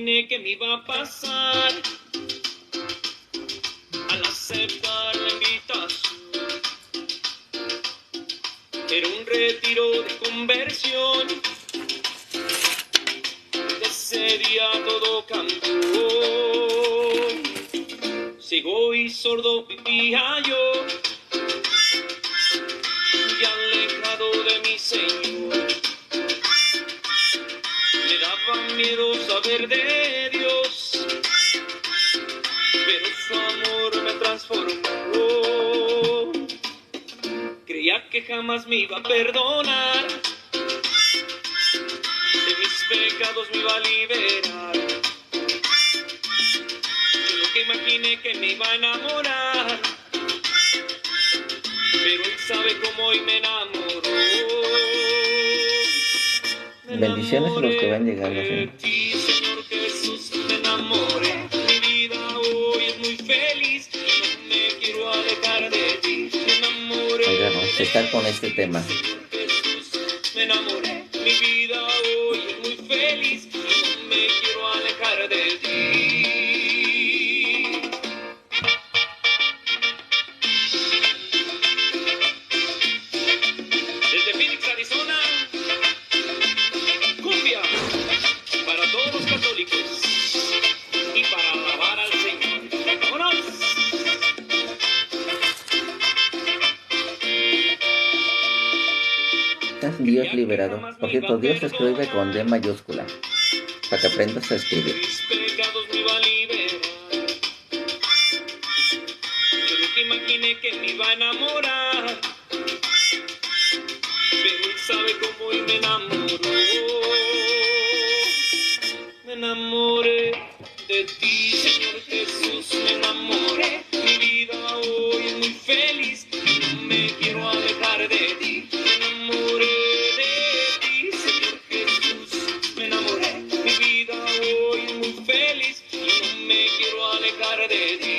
imaginé que me iba a pasar al aceptar la invitación. Era un retiro de conversión. Desde ese día todo cambió. Ciego y sordo vivía yo, muy alejado de mi Señor. Me daba miedo saber de Dios, pero su amor me transformó. Creía que jamás me iba a perdonar, de mis pecados me iba a liberar. Yo nunca imaginé que me iba a enamorar, pero Él sabe cómo hoy me enamoró. Bendiciones a los que van llegando, ¿sí? De ti, Señor Jesús, me enamoré. Mi vida hoy es muy feliz y no me quiero alejar de ti. Me enamoré. Oiga, vamos a estar con este tema. Señor Jesús, me enamoré. Mi vida hoy es muy feliz y no me quiero alejar de ti. Desde Phoenix, Arizona, cumbia para todos los católicos y para alabar al Señor. ¡Vámonos! Dios liberado. Por cierto, Dios se escribe con D mayúscula, para que aprendas a escribir. Mis pecados me iba a liberar. Yo nunca imaginé que me iba a enamorar, pero Él sabe cómo hoy me enamoró. Me enamoré de ti, Señor Jesús, me enamoré. Mi vida hoy es muy feliz y no me quiero alejar de ti. Me enamoré de ti, Señor Jesús, me enamoré. Mi vida hoy es muy feliz y no me quiero alejar de ti.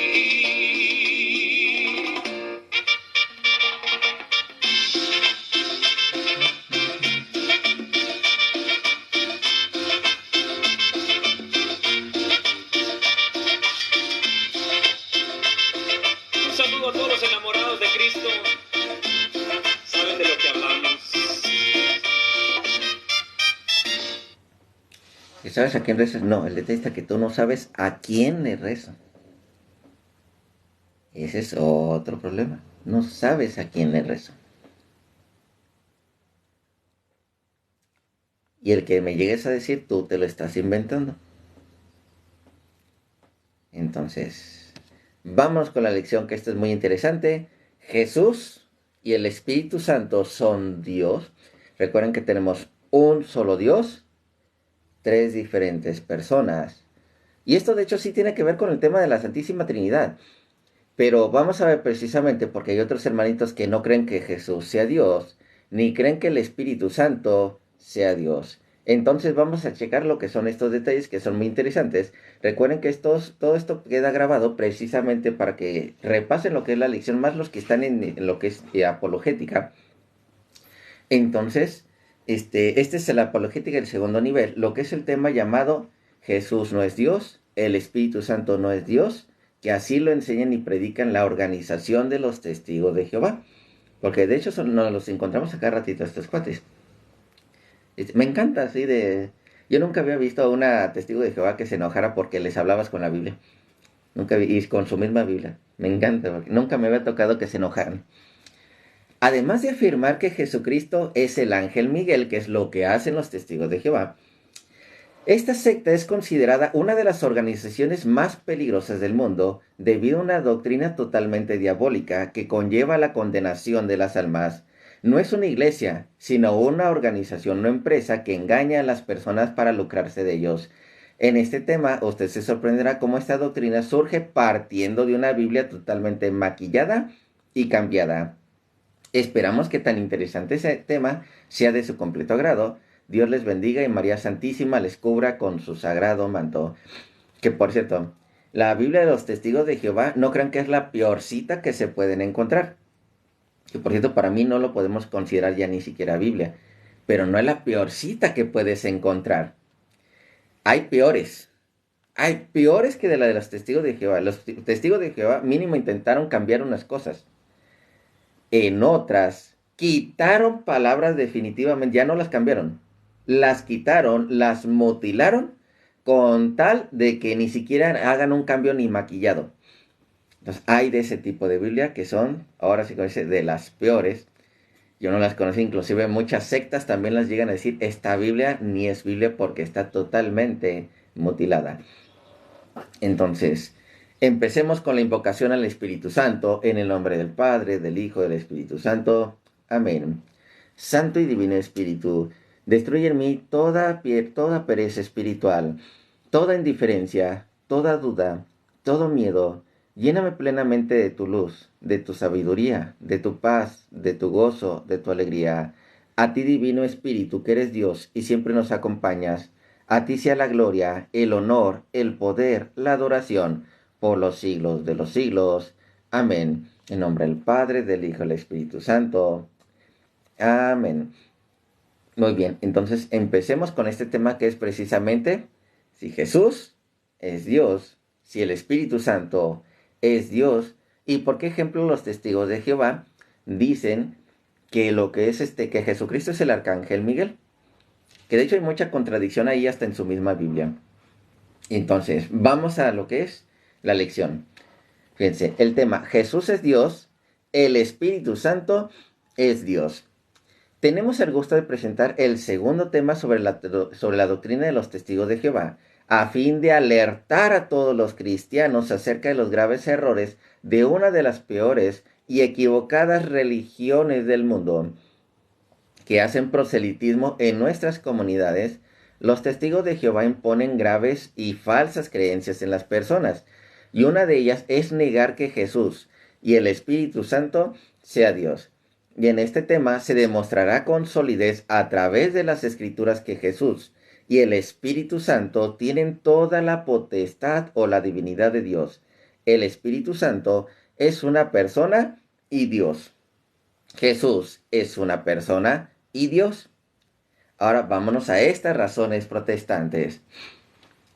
Un saludo a todos los enamorados de Cristo. Saben de lo que hablamos. ¿Y sabes a quién rezas? No, el detalle está que tú no sabes a quién le rezas. Ese es otro problema. No sabes a quién le rezo. Y el que me llegues a decir, tú te lo estás inventando. Entonces, vamos con la lección, que esta es muy interesante. Jesús y el Espíritu Santo son Dios. Recuerden que tenemos un solo Dios, tres diferentes personas. Y esto de hecho sí tiene que ver con el tema de la Santísima Trinidad. Pero vamos a ver precisamente porque hay otros hermanitos que no creen que Jesús sea Dios, ni creen que el Espíritu Santo sea Dios. Entonces vamos a checar lo que son estos detalles, que son muy interesantes. Recuerden que todo esto queda grabado precisamente para que repasen lo que es la lección, más los que están en lo que es apologética. Entonces, este es la apologética del segundo nivel, lo que es el tema llamado Jesús no es Dios, el Espíritu Santo no es Dios, que así lo enseñan y predican la organización de los testigos de Jehová. Porque de hecho nos los encontramos acá ratito estos cuates. Me encanta así de... Yo nunca había visto a una testigo de Jehová que se enojara porque les hablabas con la Biblia. Nunca vi, y con su misma Biblia. Me encanta, porque nunca me había tocado que se enojaran. Además de afirmar que Jesucristo es el ángel Miguel, que es lo que hacen los testigos de Jehová, esta secta es considerada una de las organizaciones más peligrosas del mundo debido a una doctrina totalmente diabólica que conlleva la condenación de las almas. No es una iglesia, sino una organización o empresa que engaña a las personas para lucrarse de ellos. En este tema, usted se sorprenderá cómo esta doctrina surge partiendo de una Biblia totalmente maquillada y cambiada. Esperamos que tan interesante ese tema sea de su completo agrado. Dios les bendiga y María Santísima les cubra con su sagrado manto. Que por cierto, la Biblia de los Testigos de Jehová no crean que es la peorcita que se pueden encontrar. Que por cierto, para mí no lo podemos considerar ya ni siquiera Biblia. Pero no es la peorcita que puedes encontrar. Hay peores. hay peores que de la de los testigos de Jehová. Los testigos de Jehová mínimo intentaron cambiar unas cosas. En otras, quitaron palabras definitivamente, ya no las cambiaron. Las quitaron, las mutilaron con tal de que ni siquiera hagan un cambio ni maquillado. Entonces, hay de ese tipo de Biblia que son, ahora sí que dice, de las peores. Yo no las conocí, inclusive muchas sectas también las llegan a decir, esta Biblia ni es Biblia porque está totalmente mutilada. Entonces, empecemos con la invocación al Espíritu Santo, en el nombre del Padre, del Hijo, del Espíritu Santo. Amén. Santo y Divino Espíritu, destruye en mí toda pereza espiritual, toda indiferencia, toda duda, todo miedo. Lléname plenamente de tu luz, de tu sabiduría, de tu paz, de tu gozo, de tu alegría. A ti, Divino Espíritu, que eres Dios y siempre nos acompañas, a ti sea la gloria, el honor, el poder, la adoración, por los siglos de los siglos. Amén. En nombre del Padre, del Hijo y del Espíritu Santo. Amén. Muy bien, entonces empecemos con este tema que es precisamente si Jesús es Dios, si el Espíritu Santo es Dios, y por qué ejemplo los testigos de Jehová dicen que lo que es que Jesucristo es el arcángel Miguel, que de hecho hay mucha contradicción ahí hasta en su misma Biblia. Entonces, vamos a lo que es la lección. Fíjense, el tema, Jesús es Dios, el Espíritu Santo es Dios. Tenemos el gusto de presentar el segundo tema sobre la doctrina de los testigos de Jehová, a fin de alertar a todos los cristianos acerca de los graves errores de una de las peores y equivocadas religiones del mundo, que hacen proselitismo en nuestras comunidades. Los testigos de Jehová imponen graves y falsas creencias en las personas, y una de ellas es negar que Jesús y el Espíritu Santo sea Dios. Y en este tema se demostrará con solidez a través de las Escrituras que Jesús y el Espíritu Santo tienen toda la potestad o la divinidad de Dios. El Espíritu Santo es una persona y Dios. Jesús es una persona y Dios. Ahora vámonos a estas razones protestantes.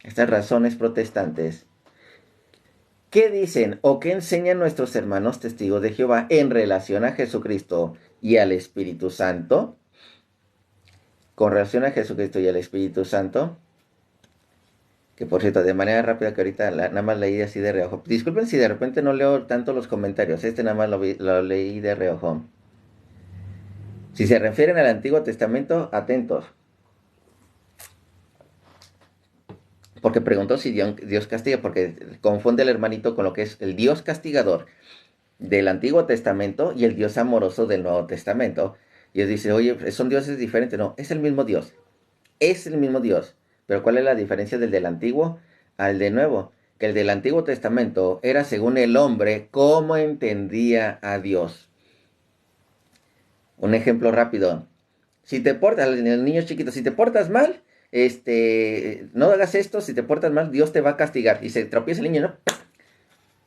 Estas razones protestantes. ¿Qué dicen o qué enseñan nuestros hermanos testigos de Jehová en relación a Jesucristo y al Espíritu Santo? Con relación a Jesucristo y al Espíritu Santo, que por cierto, de manera rápida, que ahorita nada más leí así de reojo. Disculpen si de repente no leo tanto los comentarios, nada más lo leí de reojo. Si se refieren al Antiguo Testamento, atentos. Porque preguntó si Dios castiga, porque confunde el hermanito con lo que es el Dios castigador del Antiguo Testamento y el Dios amoroso del Nuevo Testamento. Y él dice, oye, son dioses diferentes. No, es el mismo Dios. Es el mismo Dios. Pero ¿cuál es la diferencia del Antiguo al del Nuevo? Que el del Antiguo Testamento era según el hombre cómo entendía a Dios. Un ejemplo rápido. Si te portas, el niño chiquito, si te portas mal, no hagas esto, si te portas mal, Dios te va a castigar. Y se tropieza el niño, ¿no?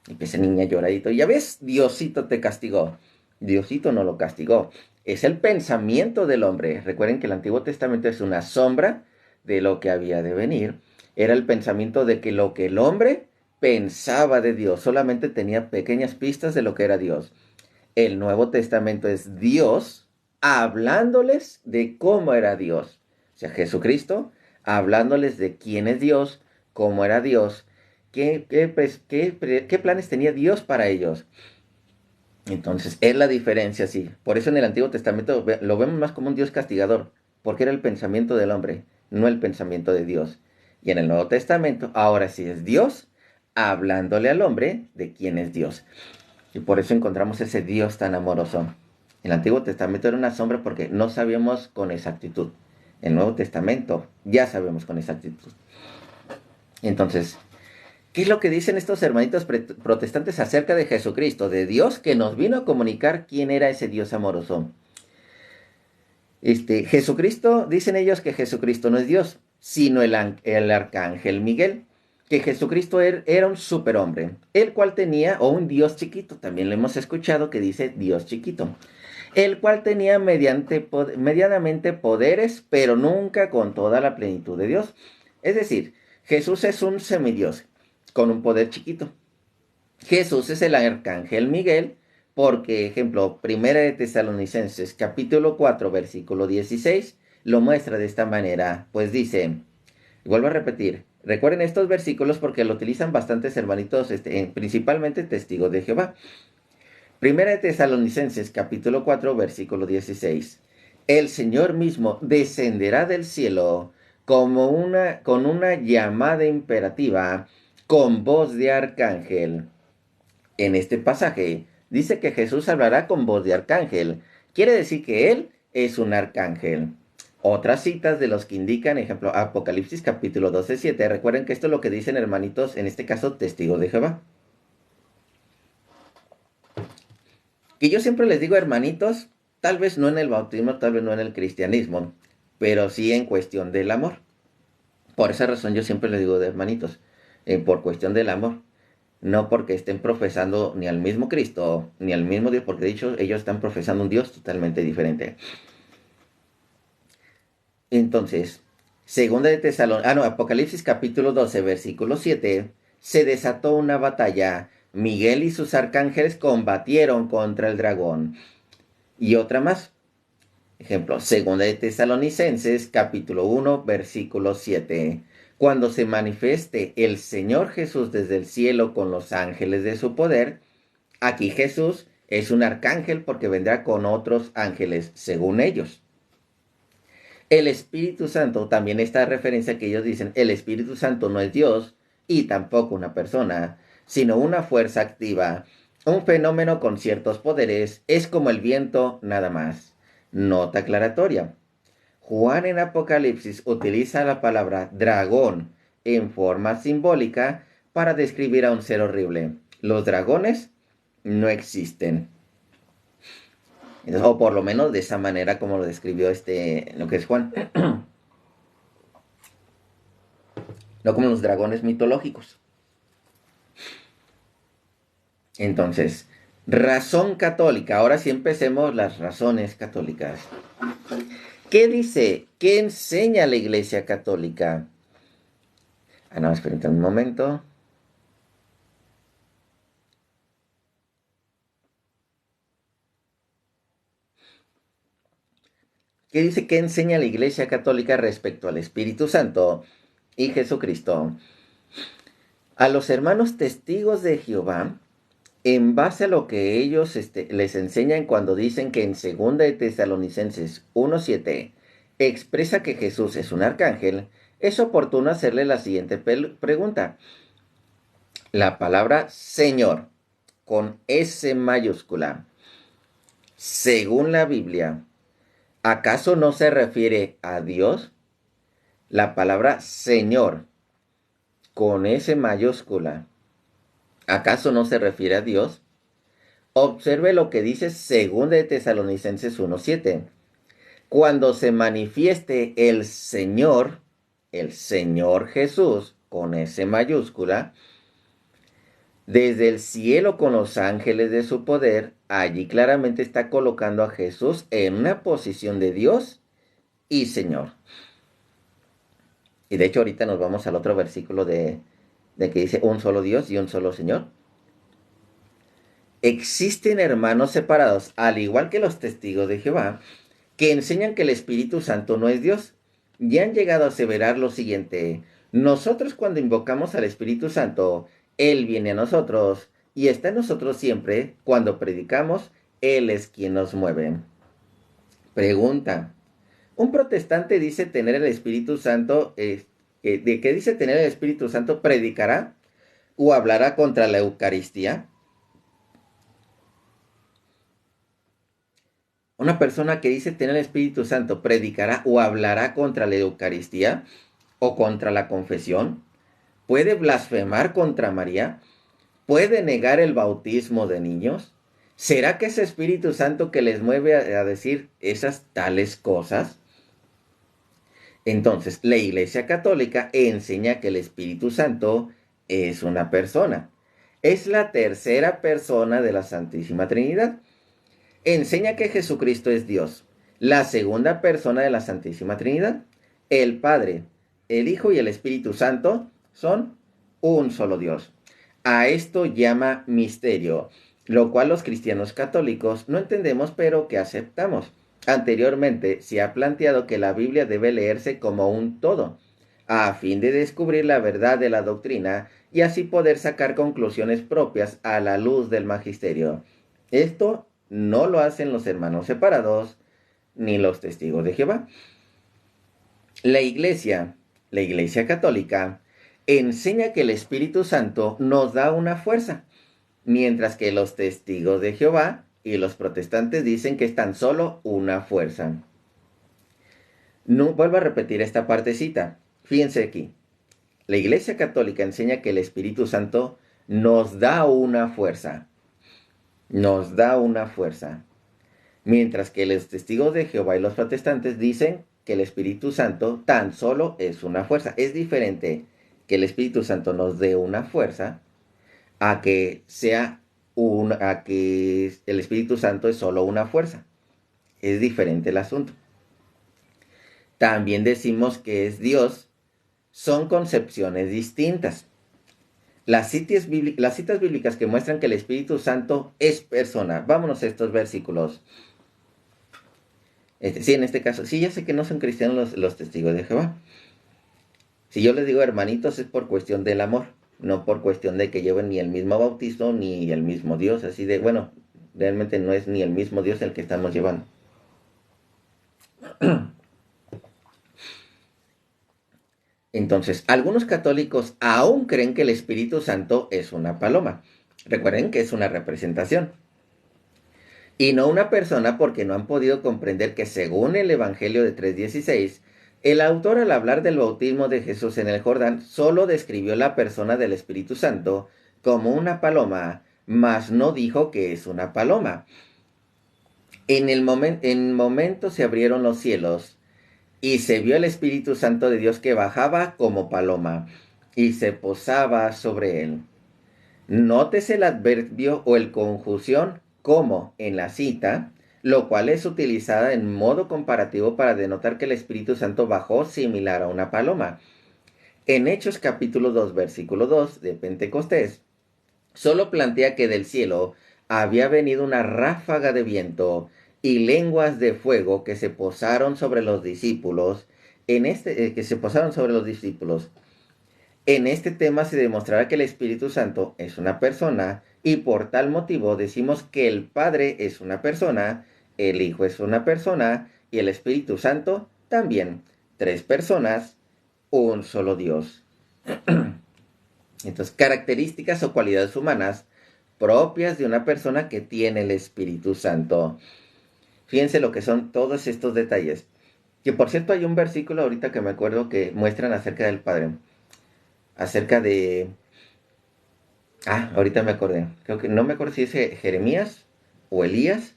Y empieza el niño lloradito. Ya ves, Diosito te castigó. Diosito no lo castigó. Es el pensamiento del hombre. Recuerden que el Antiguo Testamento es una sombra de lo que había de venir. Era el pensamiento de que lo que el hombre pensaba de Dios. Solamente tenía pequeñas pistas de lo que era Dios. El Nuevo Testamento es Dios hablándoles de cómo era Dios. O sea, Jesucristo hablándoles de quién es Dios, cómo era Dios, qué planes tenía Dios para ellos. Entonces, es la diferencia, sí. Por eso en el Antiguo Testamento lo vemos más como un Dios castigador, porque era el pensamiento del hombre, no el pensamiento de Dios. Y en el Nuevo Testamento, ahora sí es Dios hablándole al hombre de quién es Dios. Y por eso encontramos ese Dios tan amoroso. El Antiguo Testamento era una sombra porque no sabíamos con exactitud. El Nuevo Testamento ya sabemos con exactitud. Entonces, ¿qué es lo que dicen estos hermanitos protestantes acerca de Jesucristo, de Dios que nos vino a comunicar quién era ese Dios amoroso? Jesucristo, dicen ellos que Jesucristo no es Dios, sino el arcángel Miguel, que Jesucristo era un superhombre, el cual tenía, o un Dios chiquito, también lo hemos escuchado que dice Dios chiquito, el cual tenía medianamente poderes, pero nunca con toda la plenitud de Dios. Es decir, Jesús es un semidios con un poder chiquito. Jesús es el arcángel Miguel, porque, ejemplo, Primera de Tesalonicenses, capítulo 4, versículo 16, lo muestra de esta manera. Pues dice, vuelvo a repetir, recuerden estos versículos porque lo utilizan bastantes hermanitos, principalmente testigos de Jehová. Primera de Tesalonicenses, capítulo 4, versículo 16. El Señor mismo descenderá del cielo con una llamada imperativa, con voz de arcángel. En este pasaje dice que Jesús hablará con voz de arcángel. Quiere decir que Él es un arcángel. Otras citas de los que indican, ejemplo, Apocalipsis capítulo 12, 7. Recuerden que esto es lo que dicen hermanitos, en este caso testigos de Jehová. Y yo siempre les digo hermanitos, tal vez no en el bautismo, tal vez no en el cristianismo, pero sí en cuestión del amor. Por esa razón yo siempre les digo de hermanitos, por cuestión del amor. No porque estén profesando ni al mismo Cristo, ni al mismo Dios, porque de hecho ellos están profesando un Dios totalmente diferente. Entonces, Apocalipsis capítulo 12, versículo 7, se desató una batalla. Miguel y sus arcángeles combatieron contra el dragón. Y otra más. Ejemplo, Segunda de Tesalonicenses, capítulo 1, versículo 7. Cuando se manifieste el Señor Jesús desde el cielo con los ángeles de su poder, aquí Jesús es un arcángel porque vendrá con otros ángeles, según ellos. El Espíritu Santo, también esta referencia que ellos dicen, el Espíritu Santo no es Dios y tampoco una persona, sino una fuerza activa, un fenómeno con ciertos poderes, es como el viento nada más. Nota aclaratoria. Juan en Apocalipsis utiliza la palabra dragón en forma simbólica para describir a un ser horrible. Los dragones no existen. O por lo menos de esa manera como lo describió lo que es Juan. No como los dragones mitológicos. Entonces, razón católica. Ahora sí empecemos las razones católicas. ¿Qué dice? ¿Qué enseña la Iglesia Católica? No, esperen un momento. ¿Qué dice? ¿Qué enseña la Iglesia Católica respecto al Espíritu Santo y Jesucristo? A los hermanos testigos de Jehová, en base a lo que ellos les enseñan cuando dicen que en 2 de Tesalonicenses 1:7 expresa que Jesús es un arcángel, es oportuno hacerle la siguiente pregunta. La palabra Señor, con S mayúscula, según la Biblia, ¿acaso no se refiere a Dios? La palabra Señor, con S mayúscula, ¿acaso no se refiere a Dios? Observe lo que dice 2 de Tesalonicenses 1:7. Cuando se manifieste el Señor Jesús, con S mayúscula, desde el cielo con los ángeles de su poder, allí claramente está colocando a Jesús en una posición de Dios y Señor. Y de hecho ahorita nos vamos al otro versículo de que dice un solo Dios y un solo Señor. Existen hermanos separados, al igual que los testigos de Jehová, que enseñan que el Espíritu Santo no es Dios, y han llegado a aseverar lo siguiente: nosotros cuando invocamos al Espíritu Santo, Él viene a nosotros, y está en nosotros siempre. Cuando predicamos, Él es quien nos mueve. Pregunta: ¿un protestante dice tener el Espíritu Santo, ¿de qué dice tener el Espíritu Santo, predicará o hablará contra la Eucaristía? Una persona que dice tener el Espíritu Santo, ¿predicará o hablará contra la Eucaristía o contra la confesión? ¿Puede blasfemar contra María? ¿Puede negar el bautismo de niños? ¿Será que ese Espíritu Santo que les mueve a decir esas tales cosas? Entonces, la Iglesia Católica enseña que el Espíritu Santo es una persona. Es la tercera persona de la Santísima Trinidad. Enseña que Jesucristo es Dios, la segunda persona de la Santísima Trinidad. El Padre, el Hijo y el Espíritu Santo son un solo Dios. A esto llama misterio, lo cual los cristianos católicos no entendemos pero que aceptamos. Anteriormente se ha planteado que la Biblia debe leerse como un todo, a fin de descubrir la verdad de la doctrina y así poder sacar conclusiones propias a la luz del magisterio. Esto no lo hacen los hermanos separados ni los testigos de Jehová. La Iglesia católica, enseña que el Espíritu Santo nos da una fuerza, mientras que los testigos de Jehová y los protestantes dicen que es tan solo una fuerza. No, vuelvo a repetir esta partecita. Fíjense aquí. La Iglesia católica enseña que el Espíritu Santo nos da una fuerza. Nos da una fuerza. Mientras que los testigos de Jehová y los protestantes dicen que el Espíritu Santo tan solo es una fuerza. Es diferente que el Espíritu Santo nos dé una fuerza a que el Espíritu Santo es solo una fuerza. Es diferente el asunto. También decimos que es Dios. Son concepciones distintas. Las citas bíblicas que muestran que el Espíritu Santo es persona. Vámonos a estos versículos. Sí, en este caso, sí, ya sé que no son cristianos los testigos de Jehová. Si yo les digo hermanitos es por cuestión del amor, no por cuestión de que lleven ni el mismo bautismo ni el mismo Dios. Así de, bueno, realmente no es ni el mismo Dios el que estamos llevando. Entonces, algunos católicos aún creen que el Espíritu Santo es una paloma. Recuerden que es una representación. Y no una persona, porque no han podido comprender que según el Evangelio de 3:16, el autor al hablar del bautismo de Jesús en el Jordán solo describió la persona del Espíritu Santo como una paloma, mas no dijo que es una paloma. En momento se abrieron los cielos y se vio el Espíritu Santo de Dios que bajaba como paloma y se posaba sobre él. Nótese el adverbio o el conjunción como en la cita, lo cual es utilizada en modo comparativo para denotar que el Espíritu Santo bajó similar a una paloma. En Hechos capítulo 2, versículo 2 de Pentecostés, solo plantea que del cielo había venido una ráfaga de viento y lenguas de fuego que se posaron sobre los discípulos. En este tema se demostrará que el Espíritu Santo es una persona y por tal motivo decimos que el Padre es una persona, el Hijo es una persona y el Espíritu Santo también. 3 personas, un solo Dios. Entonces, características o cualidades humanas propias de una persona que tiene el Espíritu Santo. Fíjense lo que son todos estos detalles. Que por cierto hay un versículo ahorita que me acuerdo que muestran acerca del Padre. Acerca de... ahorita me acordé. Creo que no me acuerdo si es Jeremías o Elías.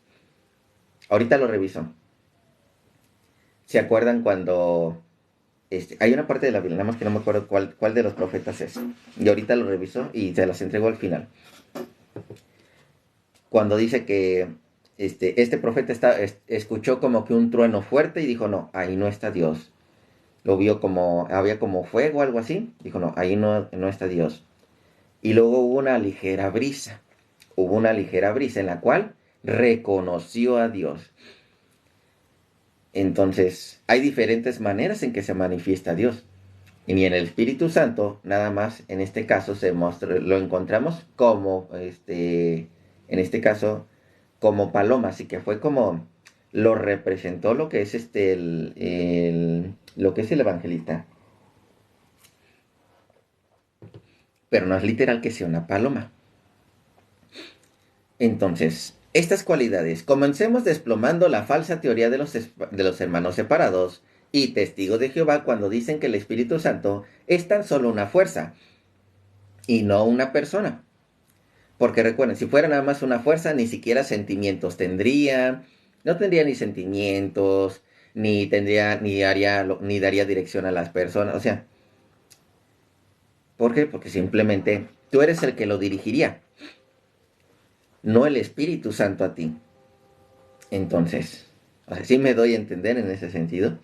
Ahorita lo reviso. ¿Se acuerdan cuando... hay una parte de la Biblia, nada más que no me acuerdo cuál de los profetas es. Y ahorita lo reviso y se las entrego al final. Cuando dice que este profeta escuchó como que un trueno fuerte y dijo, no, ahí no está Dios. Lo vio había como fuego o algo así. Dijo, no, ahí no está Dios. Y luego hubo una ligera brisa. Hubo una ligera brisa en la cual reconoció a Dios. Entonces, hay diferentes maneras en que se manifiesta Dios. Y en el Espíritu Santo, nada más, en este caso, lo encontramos como, en este caso, como paloma. Así que fue como, lo representó lo que es lo que es el evangelista. Pero no es literal que sea una paloma. Entonces, estas cualidades, comencemos desplomando la falsa teoría de los hermanos separados y testigos de Jehová cuando dicen que el Espíritu Santo es tan solo una fuerza y no una persona. Porque recuerden, si fuera nada más una fuerza, ni siquiera sentimientos tendría, no tendría ni sentimientos, ni daría dirección a las personas. O sea, ¿por qué? Porque simplemente tú eres el que lo dirigiría, no el Espíritu Santo a ti. Entonces, sí me doy a entender en ese sentido.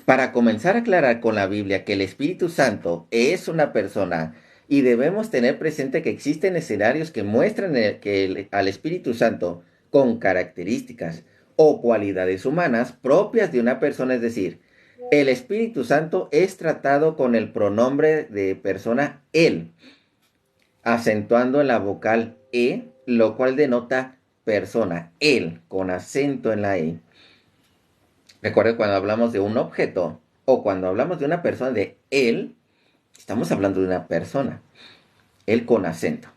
Para comenzar a aclarar con la Biblia que el Espíritu Santo es una persona y debemos tener presente que existen escenarios que muestran al Espíritu Santo con características o cualidades humanas propias de una persona, es decir, el Espíritu Santo es tratado con el pronombre de persona él, acentuando en la vocal e, lo cual denota persona, él, con acento en la e. Recuerden, cuando hablamos de un objeto o cuando hablamos de una persona de él, estamos hablando de una persona, él con acento.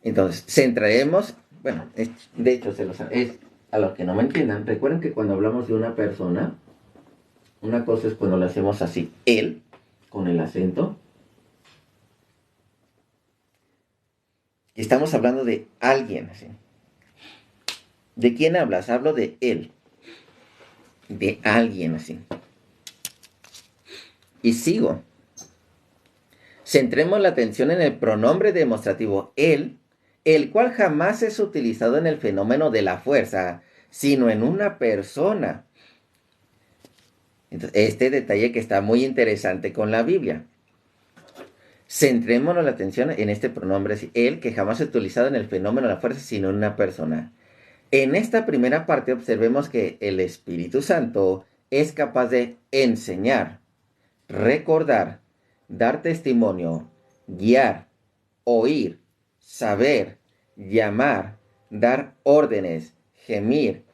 Entonces, centraremos, bueno, de hecho, es a los que no me entiendan. Recuerden que cuando hablamos de una persona, una cosa es cuando lo hacemos así, él, con el acento. Y estamos hablando de alguien, así. ¿De quién hablas? Hablo de él. De alguien, así. Y sigo. Centremos la atención en el pronombre demostrativo él, el cual jamás es utilizado en el fenómeno de la fuerza, sino en una persona. Entonces, este detalle que está muy interesante con la Biblia. Centrémonos la atención en este pronombre él, que jamás es utilizado en el fenómeno de la fuerza, sino en una persona. En esta primera parte observemos que el Espíritu Santo es capaz de enseñar, recordar, dar testimonio, guiar, oír, saber, llamar, dar órdenes, gemir,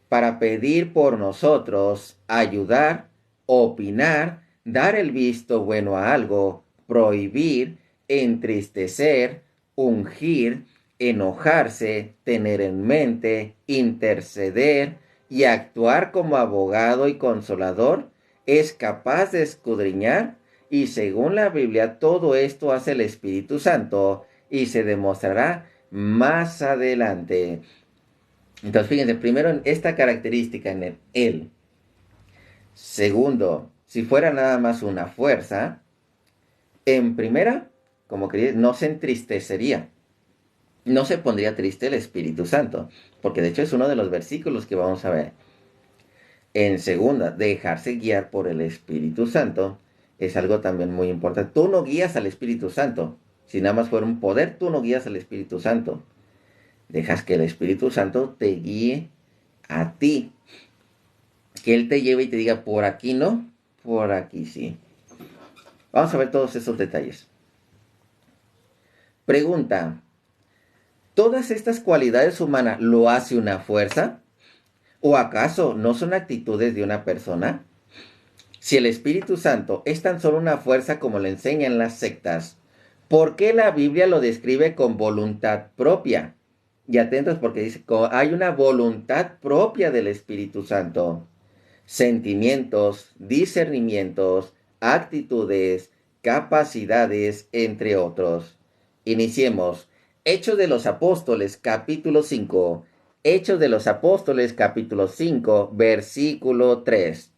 para pedir por nosotros, ayudar, opinar, dar el visto bueno a algo, prohibir, entristecer, ungir, enojarse, tener en mente, interceder y actuar como abogado y consolador, es capaz de escudriñar, y según la Biblia todo esto hace el Espíritu Santo y se demostrará más adelante. Entonces, fíjense, primero en esta característica en el él. Segundo, si fuera nada más una fuerza, en primera, como que no se entristecería. No se pondría triste el Espíritu Santo, porque de hecho es uno de los versículos que vamos a ver. En segunda, dejarse guiar por el Espíritu Santo es algo también muy importante. Tú no guías al Espíritu Santo. Si nada más fuera un poder, tú no guías al Espíritu Santo. Dejas que el Espíritu Santo te guíe a ti. Que Él te lleve y te diga, por aquí no, por aquí sí. Vamos a ver todos esos detalles. Pregunta, ¿todas estas cualidades humanas lo hace una fuerza? ¿O acaso no son actitudes de una persona? Si el Espíritu Santo es tan solo una fuerza como le enseñan las sectas, ¿por qué la Biblia lo describe con voluntad propia? Y atentos porque dice, hay una voluntad propia del Espíritu Santo. Sentimientos, discernimientos, actitudes, capacidades, entre otros. Iniciemos. Hechos de los Apóstoles, capítulo 5. Hechos de los Apóstoles, capítulo 5, versículo 3.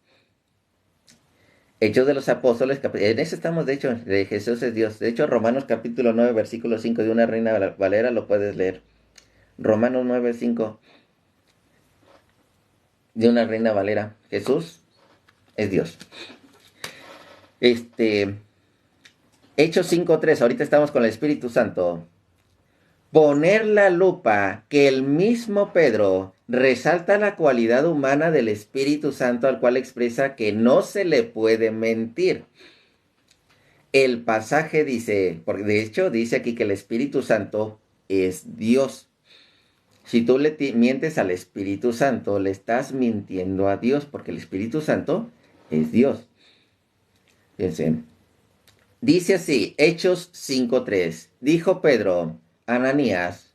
Hechos de los Apóstoles, en eso estamos, de hecho, de Jesús es Dios. De hecho, Romanos capítulo 9, versículo 5 de una Reina Valera lo puedes leer. Romanos 9, 5 de una Reina Valera. Jesús es Dios. Hechos 5:3, ahorita estamos con el Espíritu Santo. Poner la lupa, que el mismo Pedro resalta la cualidad humana del Espíritu Santo, al cual expresa que no se le puede mentir. El pasaje dice, porque de hecho dice aquí que el Espíritu Santo es Dios. Si tú le mientes al Espíritu Santo, le estás mintiendo a Dios, porque el Espíritu Santo es Dios. Fíjense. Dice así, Hechos 5:3. Dijo Pedro, Ananías,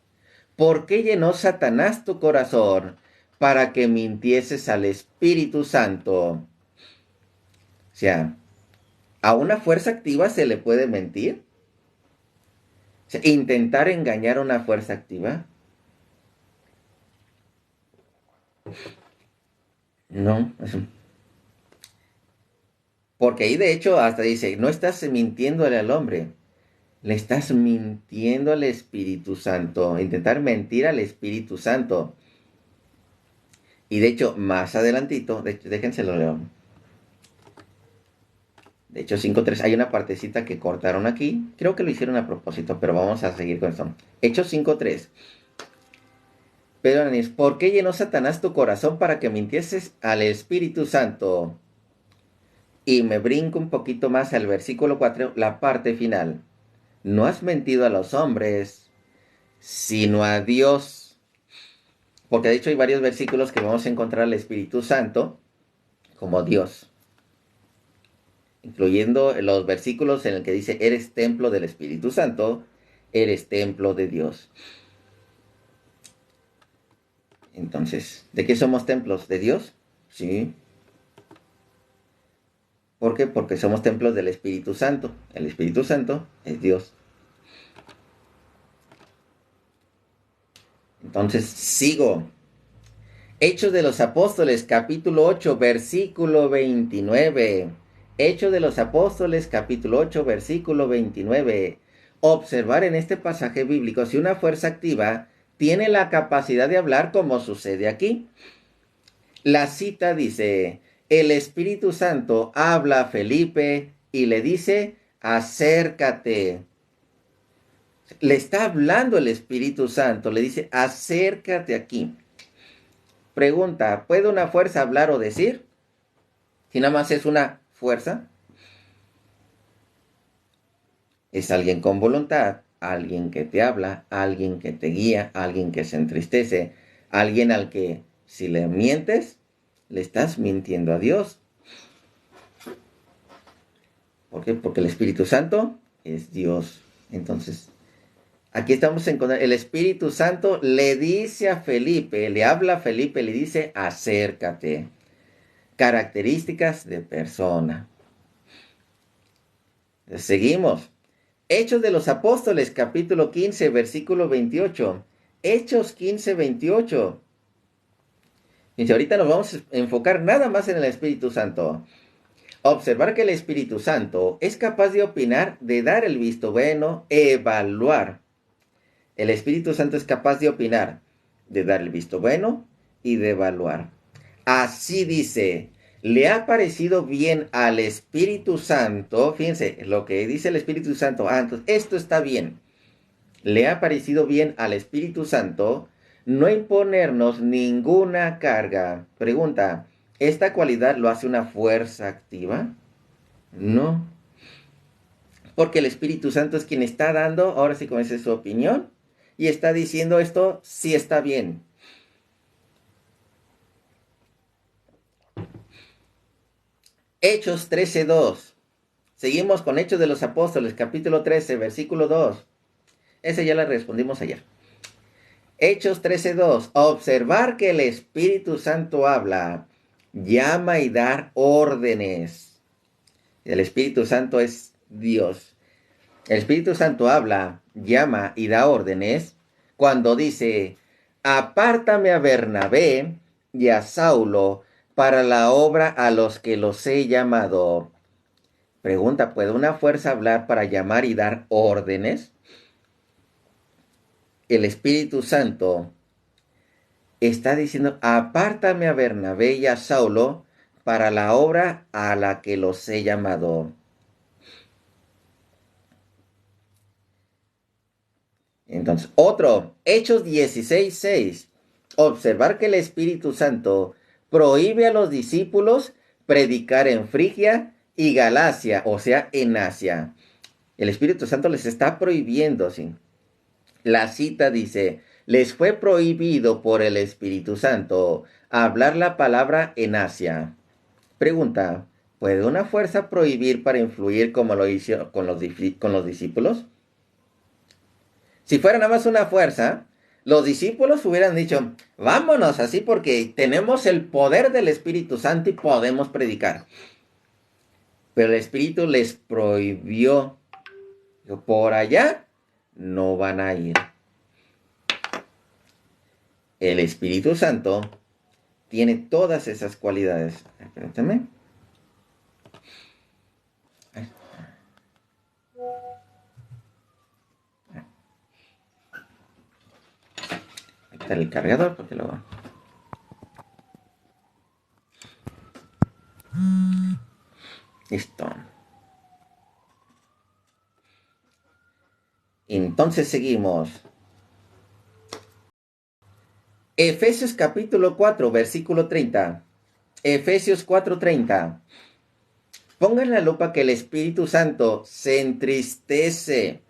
¿por qué llenó Satanás tu corazón para que mintieses al Espíritu Santo? O sea, ¿a una fuerza activa se le puede mentir? O sea, ¿intentar engañar a una fuerza activa? No, porque ahí de hecho hasta dice, no estás mintiéndole al hombre, le estás mintiendo al Espíritu Santo, intentar mentir al Espíritu Santo. Y de hecho, más adelantito, de hecho, déjenselo leo. De hecho, 5.3, hay una partecita que cortaron aquí. Creo que lo hicieron a propósito, pero vamos a seguir con esto. Hechos 5.3. Pedro Ananías, ¿por qué llenó Satanás tu corazón para que mintieses al Espíritu Santo? Y me brinco un poquito más al versículo 4, la parte final. No has mentido a los hombres, sino a Dios. Porque de hecho hay varios versículos que vamos a encontrar al Espíritu Santo como Dios. Incluyendo los versículos en el que dice, eres templo del Espíritu Santo, eres templo de Dios. Entonces, ¿de qué somos templos? ¿De Dios? Sí. ¿Por qué? Porque somos templos del Espíritu Santo. El Espíritu Santo es Dios. Entonces, sigo. Hechos de los Apóstoles, capítulo 8, versículo 29. Hechos de los Apóstoles, capítulo 8, versículo 29. Observar en este pasaje bíblico si una fuerza activa tiene la capacidad de hablar como sucede aquí. La cita dice, el Espíritu Santo habla a Felipe y le dice, acércate. Le está hablando el Espíritu Santo, le dice, acércate aquí. Pregunta, ¿puede una fuerza hablar o decir? Si nada más es una fuerza, es alguien con voluntad, alguien que te habla, alguien que te guía, alguien que se entristece, alguien al que si le mientes, le estás mintiendo a Dios. ¿Por qué? Porque el Espíritu Santo es Dios. Entonces, aquí estamos encontrando, el Espíritu Santo le dice a Felipe, le habla a Felipe, le dice, acércate. Características de persona. Seguimos. Hechos de los Apóstoles, capítulo 15, versículo 28. Hechos 15, 28. Y ahorita nos vamos a enfocar nada más en el Espíritu Santo. Observar que el Espíritu Santo es capaz de opinar, de dar el visto bueno, evaluar. El Espíritu Santo es capaz de opinar, de dar el visto bueno y de evaluar. Así dice, le ha parecido bien al Espíritu Santo, fíjense lo que dice el Espíritu Santo, entonces esto está bien. Le ha parecido bien al Espíritu Santo no imponernos ninguna carga. Pregunta, ¿esta cualidad lo hace una fuerza activa? No. Porque el Espíritu Santo es quien está dando, ahora sí como es su opinión, y está diciendo esto sí está bien. Hechos 13:2. Seguimos con Hechos de los Apóstoles, capítulo 13, versículo 2. Ese ya le respondimos ayer. Hechos 13:2. Observar que el Espíritu Santo habla, llama y dar órdenes. El Espíritu Santo es Dios. El Espíritu Santo habla, llama y da órdenes cuando dice, apártame a Bernabé y a Saulo para la obra a los que los he llamado. Pregunta, ¿puede una fuerza hablar para llamar y dar órdenes? El Espíritu Santo está diciendo, apártame a Bernabé y a Saulo para la obra a la que los he llamado. Entonces, otro, Hechos 16:6. Observar que el Espíritu Santo prohíbe a los discípulos predicar en Frigia y Galacia, o sea, en Asia. El Espíritu Santo les está prohibiendo, ¿sí? La cita dice, les fue prohibido por el Espíritu Santo hablar la palabra en Asia. Pregunta, ¿puede una fuerza prohibir para influir como lo hizo con los discípulos? Si fuera nada más una fuerza, los discípulos hubieran dicho, vámonos así porque tenemos el poder del Espíritu Santo y podemos predicar. Pero el Espíritu les prohibió. Por allá no van a ir. El Espíritu Santo tiene todas esas cualidades. Espérame. Ahí está el cargador porque luego... Listo. Entonces seguimos. Efesios capítulo 4, versículo 30. Efesios 4:30. Pongan la lupa que el Espíritu Santo se entristece.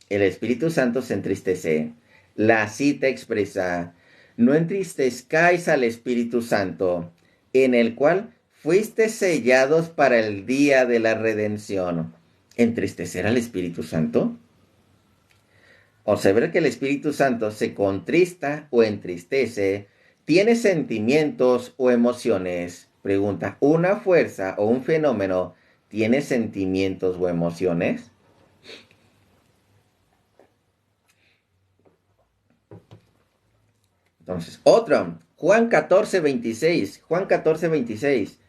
El Espíritu Santo se entristece. La cita expresa: no entristezcáis al Espíritu Santo, en el cual fuiste sellados para el día de la redención. ¿Entristecer al Espíritu Santo? Observa que el Espíritu Santo se contrista o entristece, tiene sentimientos o emociones. Pregunta: ¿una fuerza o un fenómeno tiene sentimientos o emociones? Entonces, otro, Juan 14:26. Juan 14:26.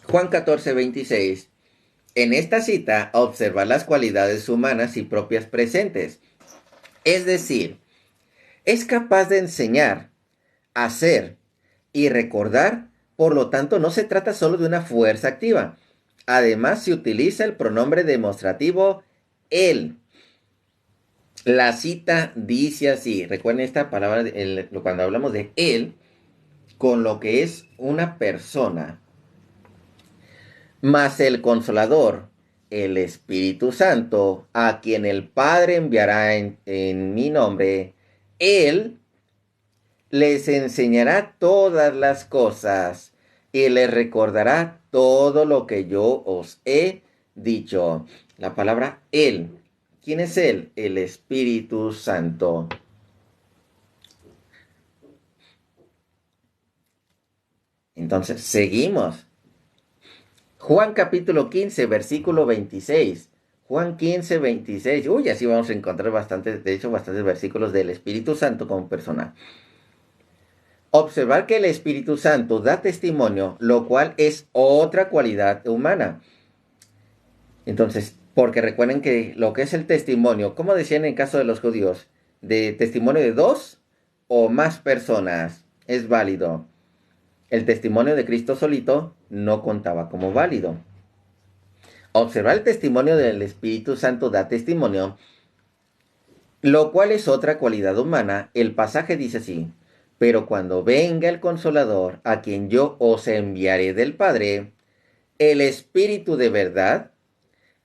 Juan 14:26. En esta cita, observar las cualidades humanas y propias presentes. Es decir, es capaz de enseñar, hacer y recordar, por lo tanto no se trata solo de una fuerza activa. Además se utiliza el pronombre demostrativo él. La cita dice así, recuerden esta palabra cuando hablamos de él, con lo que es una persona, mas el Consolador, el Espíritu Santo, a quien el Padre enviará en mi nombre, él les enseñará todas las cosas y les recordará todo lo que yo os he dicho. La palabra él. ¿Quién es él? El Espíritu Santo. Entonces, seguimos. Juan capítulo 15, versículo 26. Juan 15, 26. Uy, así vamos a encontrar bastantes versículos del Espíritu Santo como persona. Observar que el Espíritu Santo da testimonio, lo cual es otra cualidad humana. Entonces, porque recuerden que lo que es el testimonio, como decían en el caso de los judíos, de testimonio de 2 o más personas, es válido. El testimonio de Cristo solito no contaba como válido. Observar el testimonio del Espíritu Santo da testimonio, lo cual es otra cualidad humana. El pasaje dice así: pero cuando venga el Consolador, a quien yo os enviaré del Padre, el Espíritu de verdad,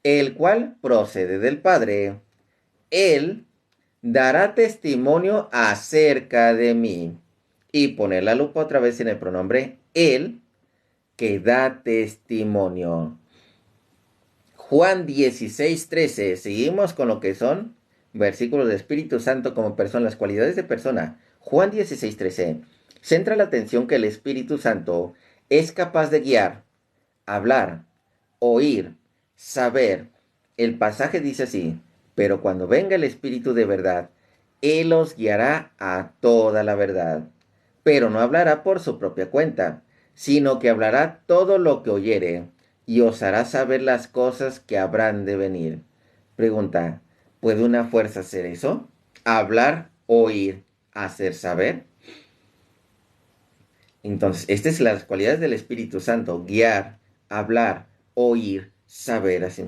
el cual procede del Padre, él dará testimonio acerca de mí. Y poner la lupa otra vez en el pronombre él, que da testimonio. Juan 16:13. Seguimos con lo que son versículos de Espíritu Santo como persona, las cualidades de persona. Juan 16:13. Centra la atención que el Espíritu Santo es capaz de guiar, hablar, oír, saber. El pasaje dice así: pero cuando venga el Espíritu de verdad, Él os guiará a toda la verdad. Pero no hablará por su propia cuenta, sino que hablará todo lo que oyere, y os hará saber las cosas que habrán de venir. Pregunta: ¿puede una fuerza hacer eso? Hablar, oír, hacer saber. Entonces, estas son las cualidades del Espíritu Santo: guiar, hablar, oír, saber. Así.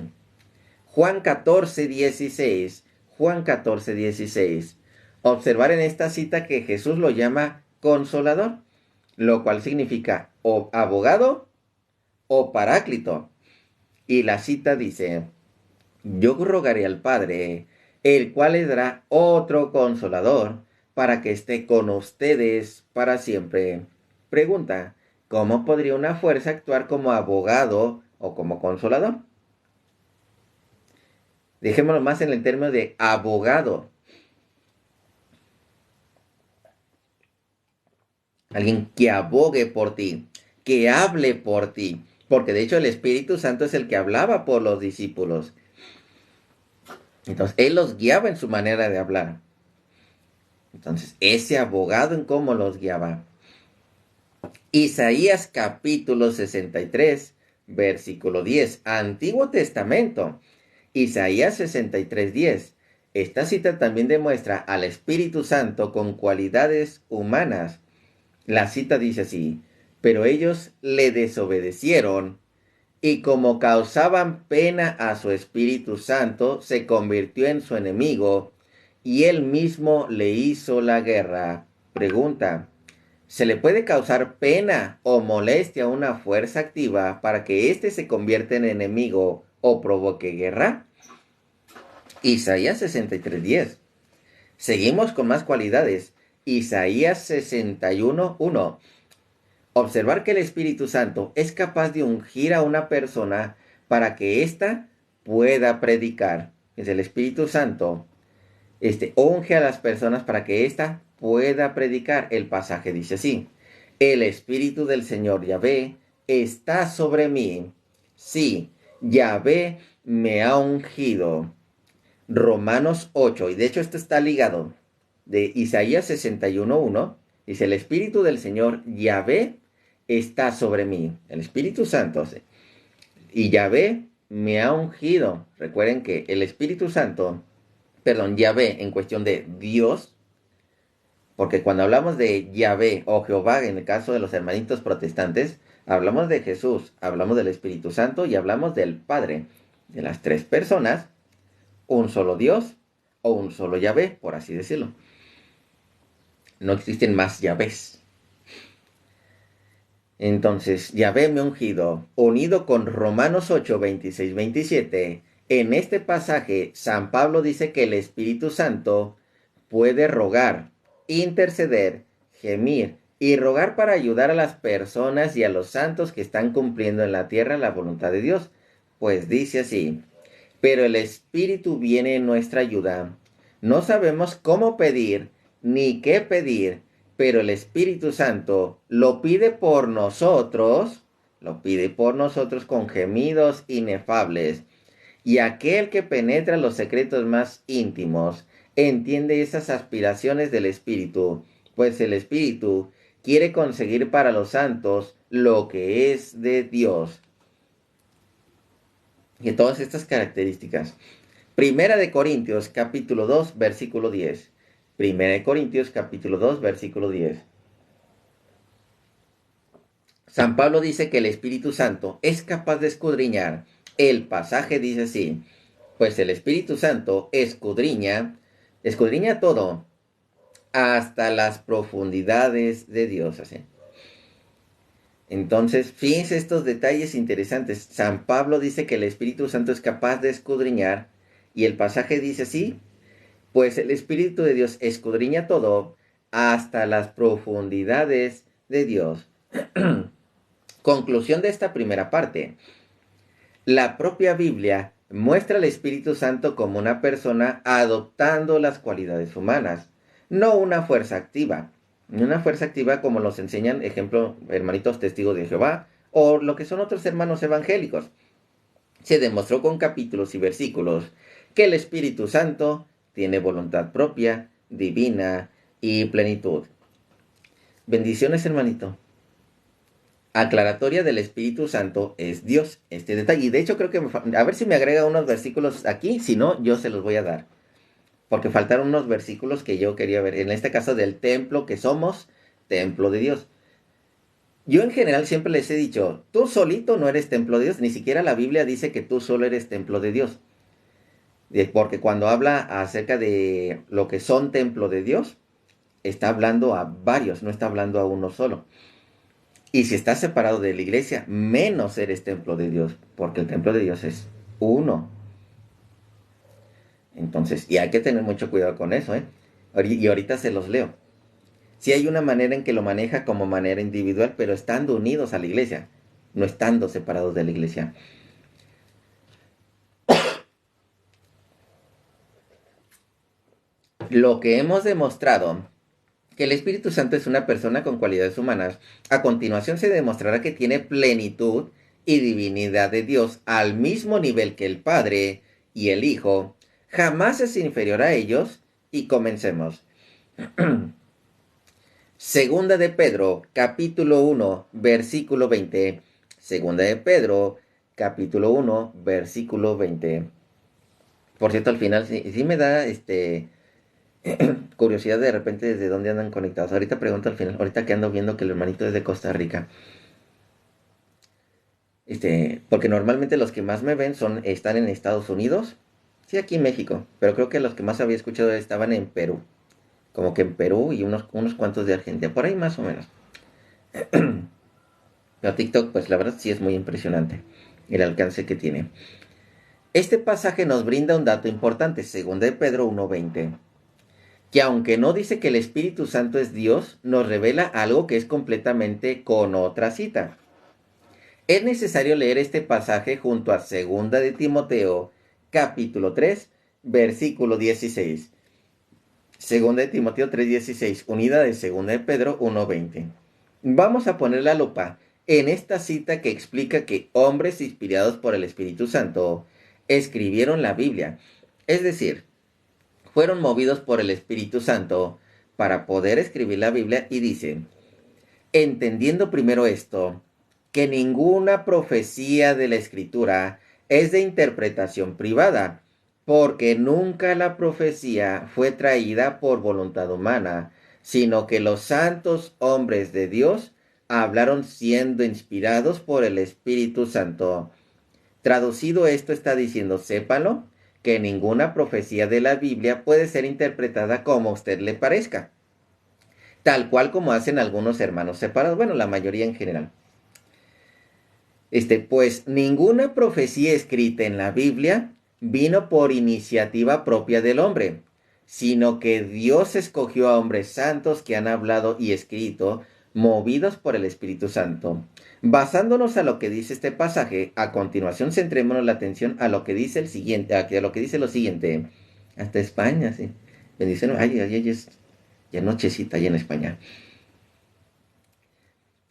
Juan 14:16. Juan 14:16. Observar en esta cita que Jesús lo llama Consolador, lo cual significa o abogado o paráclito. Y la cita dice: yo rogaré al Padre, el cual les dará otro Consolador, para que esté con ustedes para siempre. Pregunta: ¿cómo podría una fuerza actuar como abogado o como consolador? Dejémoslo más en el término de abogado. Alguien que abogue por ti, que hable por ti. Porque de hecho el Espíritu Santo es el que hablaba por los discípulos. Entonces, Él los guiaba en su manera de hablar. Entonces, ese abogado en cómo los guiaba. Isaías capítulo 63, versículo 10. Antiguo Testamento. Isaías 63:10. Esta cita también demuestra al Espíritu Santo con cualidades humanas. La cita dice así: Pero ellos le desobedecieron y como causaban pena a su Espíritu Santo, se convirtió en su enemigo y él mismo le hizo la guerra. Pregunta: ¿se le puede causar pena o molestia a una fuerza activa para que éste se convierta en enemigo o provoque guerra? Isaías 63:10. Seguimos con más cualidades. Isaías 61:1. Observar que el Espíritu Santo es capaz de ungir a una persona para que ésta pueda predicar. Es el Espíritu Santo unge a las personas para que ésta pueda predicar. El pasaje dice así: el Espíritu del Señor Yahvé está sobre mí. Sí, Yahvé me ha ungido. Romanos 8, y de hecho esto está ligado de Isaías 61:1. Dice: el Espíritu del Señor Yahvé está sobre mí, el Espíritu Santo, y Yahvé me ha ungido. Recuerden que el Espíritu Santo, Yahvé en cuestión de Dios, porque cuando hablamos de Yahvé o Jehová, en el caso de los hermanitos protestantes, hablamos de Jesús, hablamos del Espíritu Santo y hablamos del Padre, de las tres personas, un solo Dios o un solo Yahvé, por así decirlo. No existen más Yahvés. Entonces, Yahvé me ha ungido, unido con Romanos 8, 26, 27. En este pasaje, San Pablo dice que el Espíritu Santo puede rogar, interceder, gemir y rogar para ayudar a las personas y a los santos que están cumpliendo en la tierra la voluntad de Dios. Pues dice así: pero el Espíritu viene en nuestra ayuda. No sabemos cómo pedir ni qué pedir, pero el Espíritu Santo lo pide por nosotros con gemidos inefables. Y aquel que penetra los secretos más íntimos entiende esas aspiraciones del Espíritu, pues el Espíritu quiere conseguir para los santos lo que es de Dios. Y todas estas características. Primera de Corintios capítulo 2 versículo 10. Primera de Corintios capítulo 2 versículo 10. San Pablo dice que el Espíritu Santo es capaz de escudriñar. El pasaje dice así: pues el Espíritu Santo escudriña todo hasta las profundidades de Dios. Así. Entonces, fíjense estos detalles interesantes. San Pablo dice que el Espíritu Santo es capaz de escudriñar y el pasaje dice así: pues el Espíritu de Dios escudriña todo hasta las profundidades de Dios. Conclusión de esta primera parte. La propia Biblia muestra al Espíritu Santo como una persona adoptando las cualidades humanas, no una fuerza activa. Una fuerza activa como los enseñan, ejemplo, hermanitos testigos de Jehová o lo que son otros hermanos evangélicos. Se demostró con capítulos y versículos que el Espíritu Santo tiene voluntad propia, divina y plenitud. Bendiciones, hermanito. Aclaratoria del Espíritu Santo es Dios. Este detalle. Y de hecho creo que a ver si me agrega unos versículos aquí. Si no, yo se los voy a dar. Porque faltaron unos versículos que yo quería ver. En este caso del templo que somos, templo de Dios. Yo en general siempre les he dicho, tú solito no eres templo de Dios. Ni siquiera la Biblia dice que tú solo eres templo de Dios. Porque cuando habla acerca de lo que son templo de Dios, está hablando a varios, no está hablando a uno solo. Y si estás separado de la iglesia, menos eres templo de Dios, porque el templo de Dios es uno. Entonces, y hay que tener mucho cuidado con eso, ¿eh? Y ahorita se los leo. Sí hay una manera en que lo maneja como manera individual, pero estando unidos a la iglesia, no estando separados de la iglesia. Lo que hemos demostrado, que el Espíritu Santo es una persona con cualidades humanas, a continuación se demostrará que tiene plenitud y divinidad de Dios al mismo nivel que el Padre y el Hijo. Jamás es inferior a ellos. Y comencemos. Segunda de Pedro, capítulo 1, versículo 20. Segunda de Pedro, capítulo 1, versículo 20. Por cierto, al final sí me da Curiosidad de repente desde dónde andan conectados. Ahorita pregunto al final, ahorita que ando viendo que el hermanito es de Costa Rica. Porque normalmente los que más me ven están en Estados Unidos, sí, aquí en México, pero creo que los que más había escuchado estaban en Perú, como que en Perú y unos cuantos de Argentina, por ahí más o menos. Pero TikTok, pues la verdad sí es muy impresionante el alcance que tiene. Este pasaje nos brinda un dato importante, según de Pedro 1:20, que aunque no dice que el Espíritu Santo es Dios, nos revela algo que es completamente con otra cita. Es necesario leer este pasaje junto a Segunda de Timoteo, capítulo 3, versículo 16. Segunda de Timoteo 3:16, unida de Segunda de Pedro 1:20. Vamos a poner la lupa en esta cita que explica que hombres inspirados por el Espíritu Santo escribieron la Biblia. Es decir, fueron movidos por el Espíritu Santo para poder escribir la Biblia y dicen, entendiendo primero esto, que ninguna profecía de la Escritura es de interpretación privada, porque nunca la profecía fue traída por voluntad humana, sino que los santos hombres de Dios hablaron siendo inspirados por el Espíritu Santo. Traducido esto está diciendo, sépalo, que ninguna profecía de la Biblia puede ser interpretada como a usted le parezca, tal cual como hacen algunos hermanos separados, bueno, la mayoría en general. Pues ninguna profecía escrita en la Biblia vino por iniciativa propia del hombre, sino que Dios escogió a hombres santos que han hablado y escrito, movidos por el Espíritu Santo. Basándonos a lo que dice este pasaje, a continuación centrémonos la atención a lo que dice lo que dice lo siguiente. Hasta España, sí. Bendición, ya nochecita allá en España.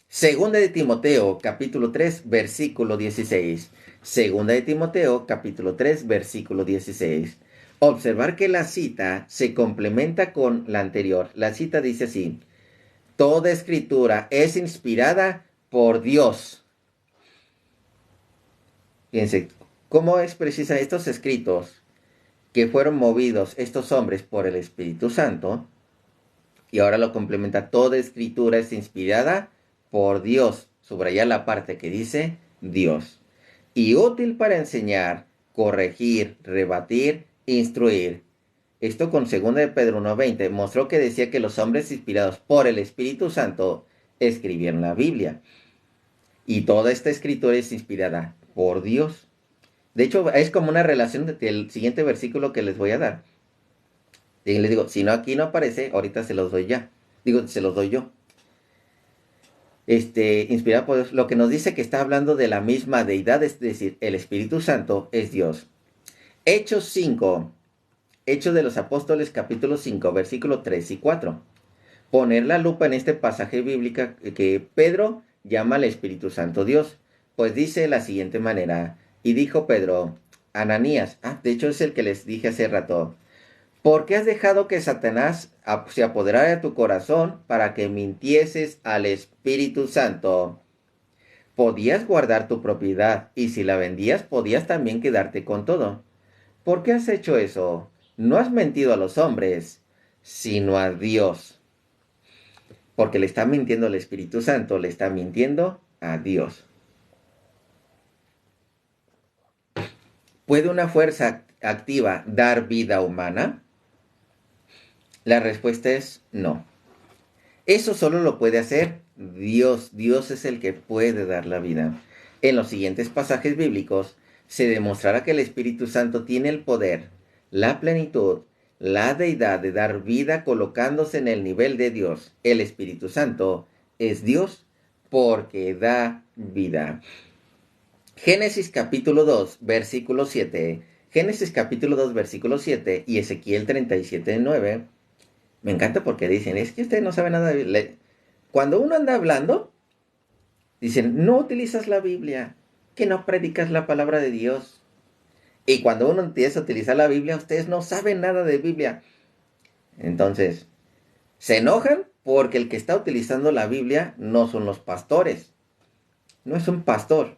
Segunda de Timoteo, capítulo 3, versículo 16. Segunda de Timoteo, capítulo 3, versículo 16. Observar que la cita se complementa con la anterior. La cita dice así: toda escritura es inspirada por Dios. Fíjense, ¿cómo es precisa estos escritos que fueron movidos estos hombres por el Espíritu Santo? Y ahora lo complementa, toda escritura es inspirada por Dios. Subraya la parte que dice Dios. Y útil para enseñar, corregir, rebatir, instruir. Esto con 2 de Pedro 1:20 mostró que decía que los hombres inspirados por el Espíritu Santo escribieron la Biblia. Y toda esta escritura es inspirada por Dios. De hecho, es como una relación del siguiente versículo que les voy a dar. Y les digo, si no aquí no aparece, ahorita se los doy ya. Se los doy yo. Inspirado por Dios, lo que nos dice que está hablando de la misma deidad, es decir, el Espíritu Santo es Dios. Hechos 5, Hechos de los Apóstoles, capítulo 5, versículos 3 y 4. Poner la lupa en este pasaje bíblico que Pedro llama al Espíritu Santo Dios, pues dice de la siguiente manera, y dijo Pedro, Ananías, de hecho es el que les dije hace rato, ¿por qué has dejado que Satanás se apoderara de tu corazón para que mintieses al Espíritu Santo? Podías guardar tu propiedad y si la vendías podías también quedarte con todo. ¿Por qué has hecho eso? No has mentido a los hombres, sino a Dios. Porque le está mintiendo al Espíritu Santo, le está mintiendo a Dios. ¿Puede una fuerza activa dar vida humana? La respuesta es no. Eso solo lo puede hacer Dios. Dios es el que puede dar la vida. En los siguientes pasajes bíblicos se demostrará que el Espíritu Santo tiene el poder, la plenitud, la deidad de dar vida colocándose en el nivel de Dios. El Espíritu Santo es Dios porque da vida. Génesis capítulo 2, versículo 7. Génesis capítulo 2, versículo 7 y Ezequiel 37:9. Me encanta porque dicen, es que usted no sabe nada de Biblia. Cuando uno anda hablando, dicen, no utilizas la Biblia, que no predicas la palabra de Dios. Y cuando uno empieza a utilizar la Biblia, ustedes no saben nada de Biblia. Entonces, se enojan porque el que está utilizando la Biblia no son los pastores. No es un pastor,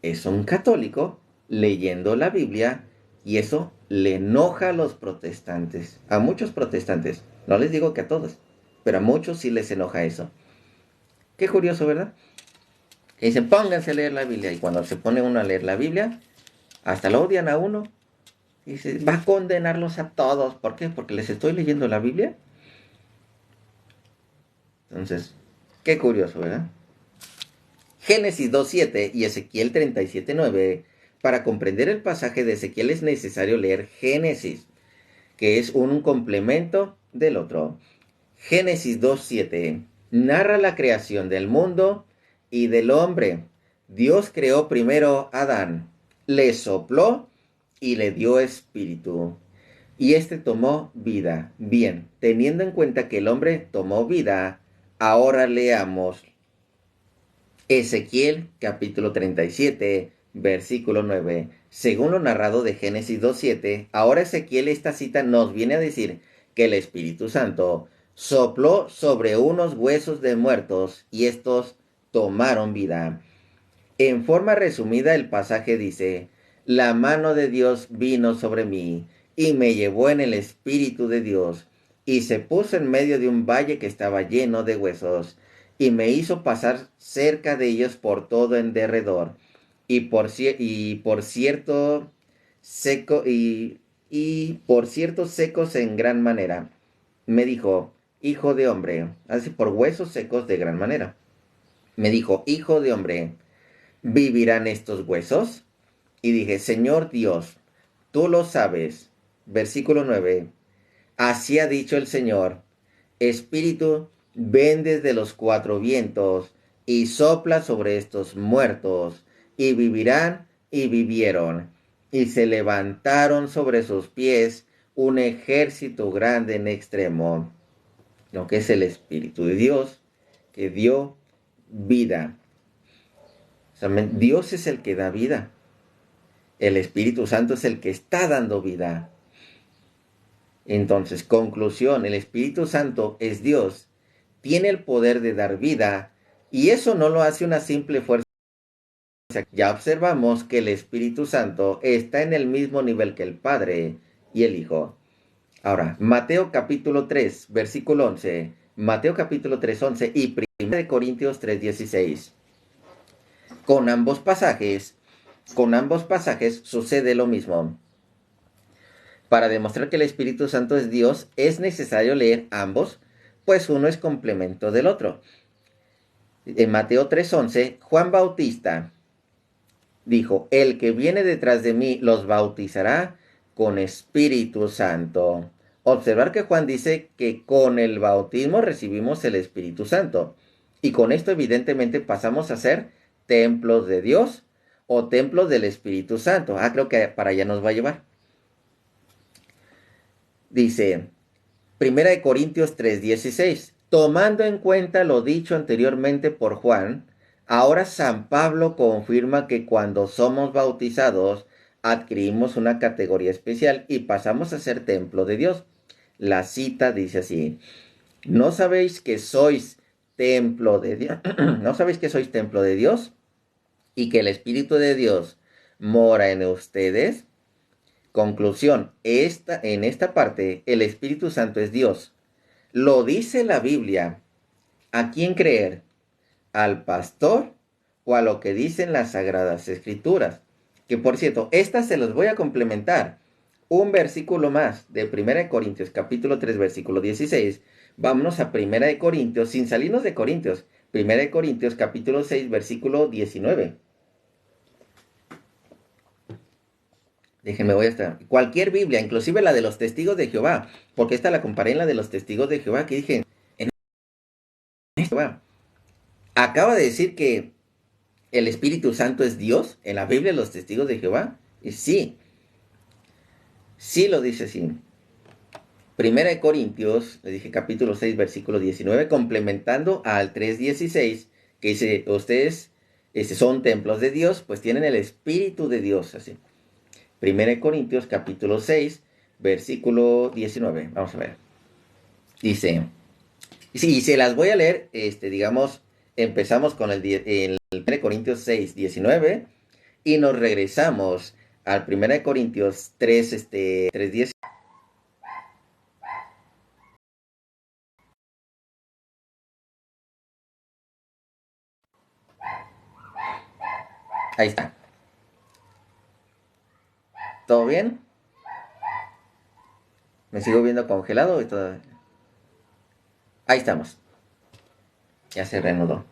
es un católico leyendo la Biblia Y eso le enoja a los protestantes, a muchos protestantes. No les digo que a todos, pero a muchos sí les enoja eso. Qué curioso, ¿verdad? Que dicen, pónganse a leer la Biblia. Y cuando se pone uno a leer la Biblia, hasta lo odian a uno. Y dice, va a condenarlos a todos. ¿Por qué? Porque les estoy leyendo la Biblia. Entonces, qué curioso, ¿verdad? Génesis 2.7 y Ezequiel 37.9. Para comprender el pasaje de Ezequiel es necesario leer Génesis, que es un complemento del otro. Génesis 2.7 narra la creación del mundo y del hombre. Dios creó primero a Adán, le sopló y le dio espíritu. Y éste tomó vida. Bien, teniendo en cuenta que el hombre tomó vida, ahora leamos Ezequiel capítulo 37, versículo 9. Según lo narrado de Génesis 2.7, ahora Ezequiel esta cita nos viene a decir que el Espíritu Santo sopló sobre unos huesos de muertos y estos tomaron vida. En forma resumida el pasaje dice, la mano de Dios vino sobre mí y me llevó en el Espíritu de Dios y se puso en medio de un valle que estaba lleno de huesos y me hizo pasar cerca de ellos por todo en derredor y por cierto seco y por cierto secos en gran manera. Me dijo, hijo de hombre, así por huesos secos de gran manera. Me dijo, hijo de hombre, ¿vivirán estos huesos? Y dije, Señor Dios, tú lo sabes. Versículo 9. Así ha dicho el Señor, Espíritu, ven desde los cuatro vientos y sopla sobre estos muertos, y vivirán y vivieron. Y se levantaron sobre sus pies un ejército grande en extremo, lo que es el Espíritu de Dios, que dio vida. O sea, Dios es el que da vida. El Espíritu Santo es el que está dando vida. Entonces, conclusión, el Espíritu Santo es Dios, tiene el poder de dar vida y eso no lo hace una simple fuerza. Ya observamos que el Espíritu Santo está en el mismo nivel que el Padre y el Hijo. Ahora, Mateo capítulo 3, versículo 11, Mateo capítulo 3, 11 y 1 Corintios 3, 16. Con ambos pasajes sucede lo mismo. Para demostrar que el Espíritu Santo es Dios, es necesario leer ambos, pues uno es complemento del otro. En Mateo 3:11, Juan Bautista dijo, el que viene detrás de mí los bautizará con Espíritu Santo. Observar que Juan dice que con el bautismo recibimos el Espíritu Santo. Y con esto evidentemente pasamos a ser templos de Dios o templos del Espíritu Santo. Creo que para allá nos va a llevar. Dice, 1 Corintios 3:16, tomando en cuenta lo dicho anteriormente por Juan, ahora San Pablo confirma que cuando somos bautizados adquirimos una categoría especial y pasamos a ser templo de Dios. La cita dice así, ¿no sabéis que sois templo de Dios? ¿No sabéis que sois templo de Dios? Y que el Espíritu de Dios mora en ustedes. Conclusión, en esta parte el Espíritu Santo es Dios. Lo dice la Biblia. ¿A quién creer? ¿Al pastor o a lo que dicen las Sagradas Escrituras? Que por cierto, estas se los voy a complementar. Un versículo más de 1 Corintios capítulo 3 versículo 16. Vámonos a 1 Corintios, sin salirnos de Corintios. 1 Corintios capítulo 6 versículo 19. Déjenme, voy a estar. Cualquier Biblia, inclusive la de los testigos de Jehová, porque esta la comparé en la de los testigos de Jehová, que dije, en Jehová, acaba de decir que el Espíritu Santo es Dios, en la Biblia de los testigos de Jehová, y sí lo dice así. 1 Corintios, le dije capítulo 6, versículo 19, complementando al 3:16, que dice, ustedes son templos de Dios, pues tienen el Espíritu de Dios, así. 1 Corintios capítulo 6, versículo 19. Vamos a ver. Dice, y se las voy a leer, digamos, empezamos con el 1 Corintios 6, 19 y nos regresamos al 1 Corintios 3, 3:10. Ahí está. ¿Todo bien? ¿Me sigo viendo congelado y todo? Ahí estamos. Ya se reanudó.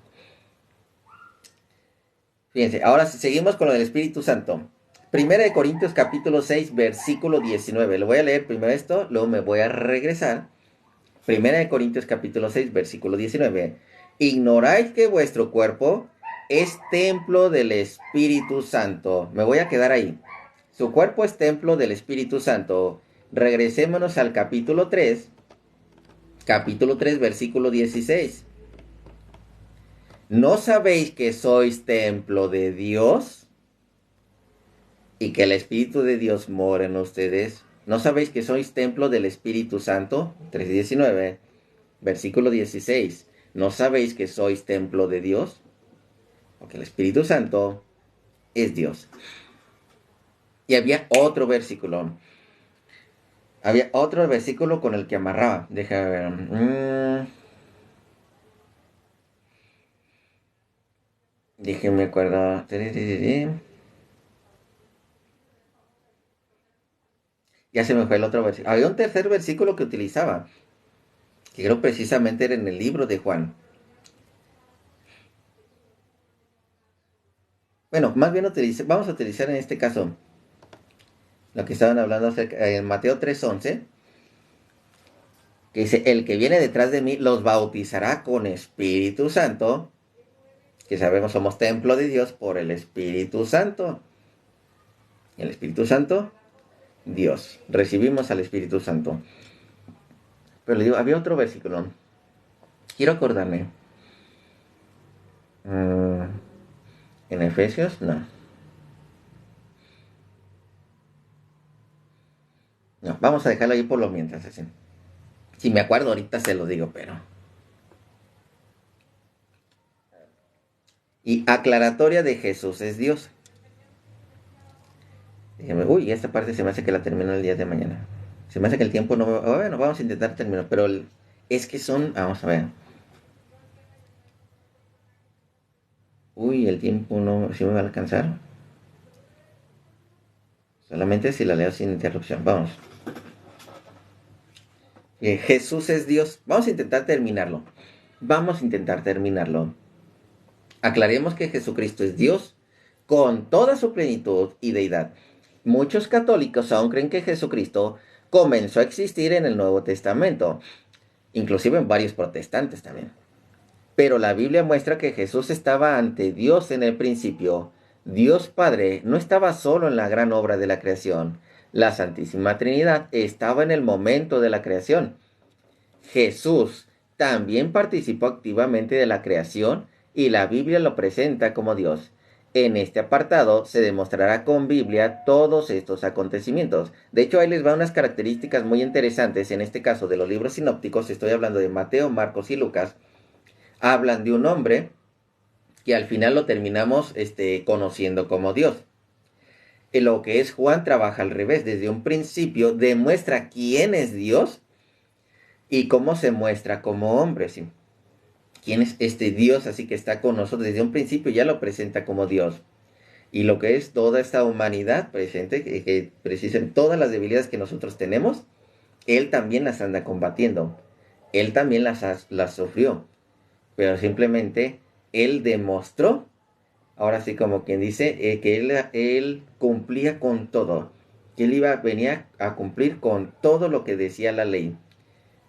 Fíjense, ahora seguimos con lo del Espíritu Santo. 1 Corintios capítulo 6, versículo 19. Lo voy a leer primero esto, luego me voy a regresar. 1 Corintios capítulo 6, versículo 19. Ignoráis que vuestro cuerpo es templo del Espíritu Santo. Me voy a quedar ahí. Su cuerpo es templo del Espíritu Santo. Regresémonos al capítulo 3. Capítulo 3, versículo 16. ¿No sabéis que sois templo de Dios y que el Espíritu de Dios mora en ustedes? ¿No sabéis que sois templo del Espíritu Santo? 3:19. Versículo 16. ¿No sabéis que sois templo de Dios? Porque el Espíritu Santo es Dios. Y había otro versículo. Había otro versículo con el que amarraba. Déjame ver. Déjenme acuerdo. Ya se me fue el otro versículo. Había un tercer versículo que utilizaba. Que creo precisamente era en el libro de Juan. Bueno, más bien vamos a utilizar en este caso lo que estaban hablando en Mateo 3:11, que dice, el que viene detrás de mí los bautizará con Espíritu Santo, que sabemos somos templo de Dios por el Espíritu Santo. El Espíritu Santo, Dios. Recibimos al Espíritu Santo. Pero le digo, había otro versículo. Quiero acordarme. ¿En Efesios? No. No, vamos a dejarlo ahí por lo mientras. Así. Si me acuerdo ahorita se lo digo, pero... Y aclaratoria de Jesús es Dios. Dígame, uy, esta parte se me hace que la termino el día de mañana. Se me hace que el tiempo no me... Bueno, vamos a intentar terminar, pero es que son... Vamos a ver. Uy, el tiempo no... ¿Sí me va a alcanzar? Solamente si la leo sin interrupción. Vamos. Jesús es Dios. Vamos a intentar terminarlo. Vamos a intentar terminarlo. Aclaremos que Jesucristo es Dios con toda su plenitud y deidad. Muchos católicos aún creen que Jesucristo comenzó a existir en el Nuevo Testamento, inclusive en varios protestantes también. Pero la Biblia muestra que Jesús estaba ante Dios en el principio. Dios Padre no estaba solo en la gran obra de la creación. La Santísima Trinidad estaba en el momento de la creación. Jesús también participó activamente de la creación y la Biblia lo presenta como Dios. En este apartado se demostrará con Biblia todos estos acontecimientos. De hecho, ahí les va unas características muy interesantes. En este caso de los libros sinópticos, estoy hablando de Mateo, Marcos y Lucas. Hablan de un hombre que al final lo terminamos conociendo como Dios. En lo que es Juan trabaja al revés. Desde un principio demuestra quién es Dios y cómo se muestra como hombre, ¿sí? ¿Quién es este Dios así que está con nosotros? Desde un principio ya lo presenta como Dios. Y lo que es toda esta humanidad presente, que precisamente todas las debilidades que nosotros tenemos, Él también las anda combatiendo. Él también las sufrió. Pero simplemente Él demostró, ahora sí como quien dice, que él cumplía con todo. Que Él venía a cumplir con todo lo que decía la ley.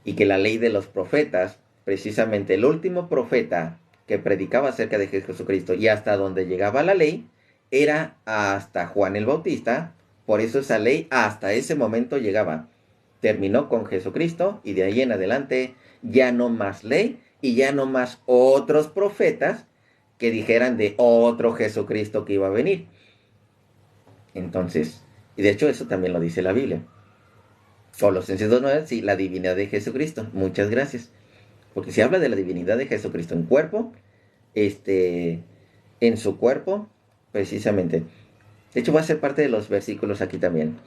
Y que la ley de los profetas, precisamente el último profeta que predicaba acerca de Jesucristo y hasta donde llegaba la ley, era hasta Juan el Bautista. Por eso esa ley hasta ese momento llegaba. Terminó con Jesucristo y de ahí en adelante ya no más ley y ya no más otros profetas que dijeran de otro Jesucristo que iba a venir. Entonces, y de hecho eso también lo dice la Biblia. Colosenses 2:9, sí, la divinidad de Jesucristo. Muchas gracias. Porque se habla de la divinidad de Jesucristo en cuerpo, en su cuerpo, precisamente. De hecho, va a ser parte de los versículos aquí también.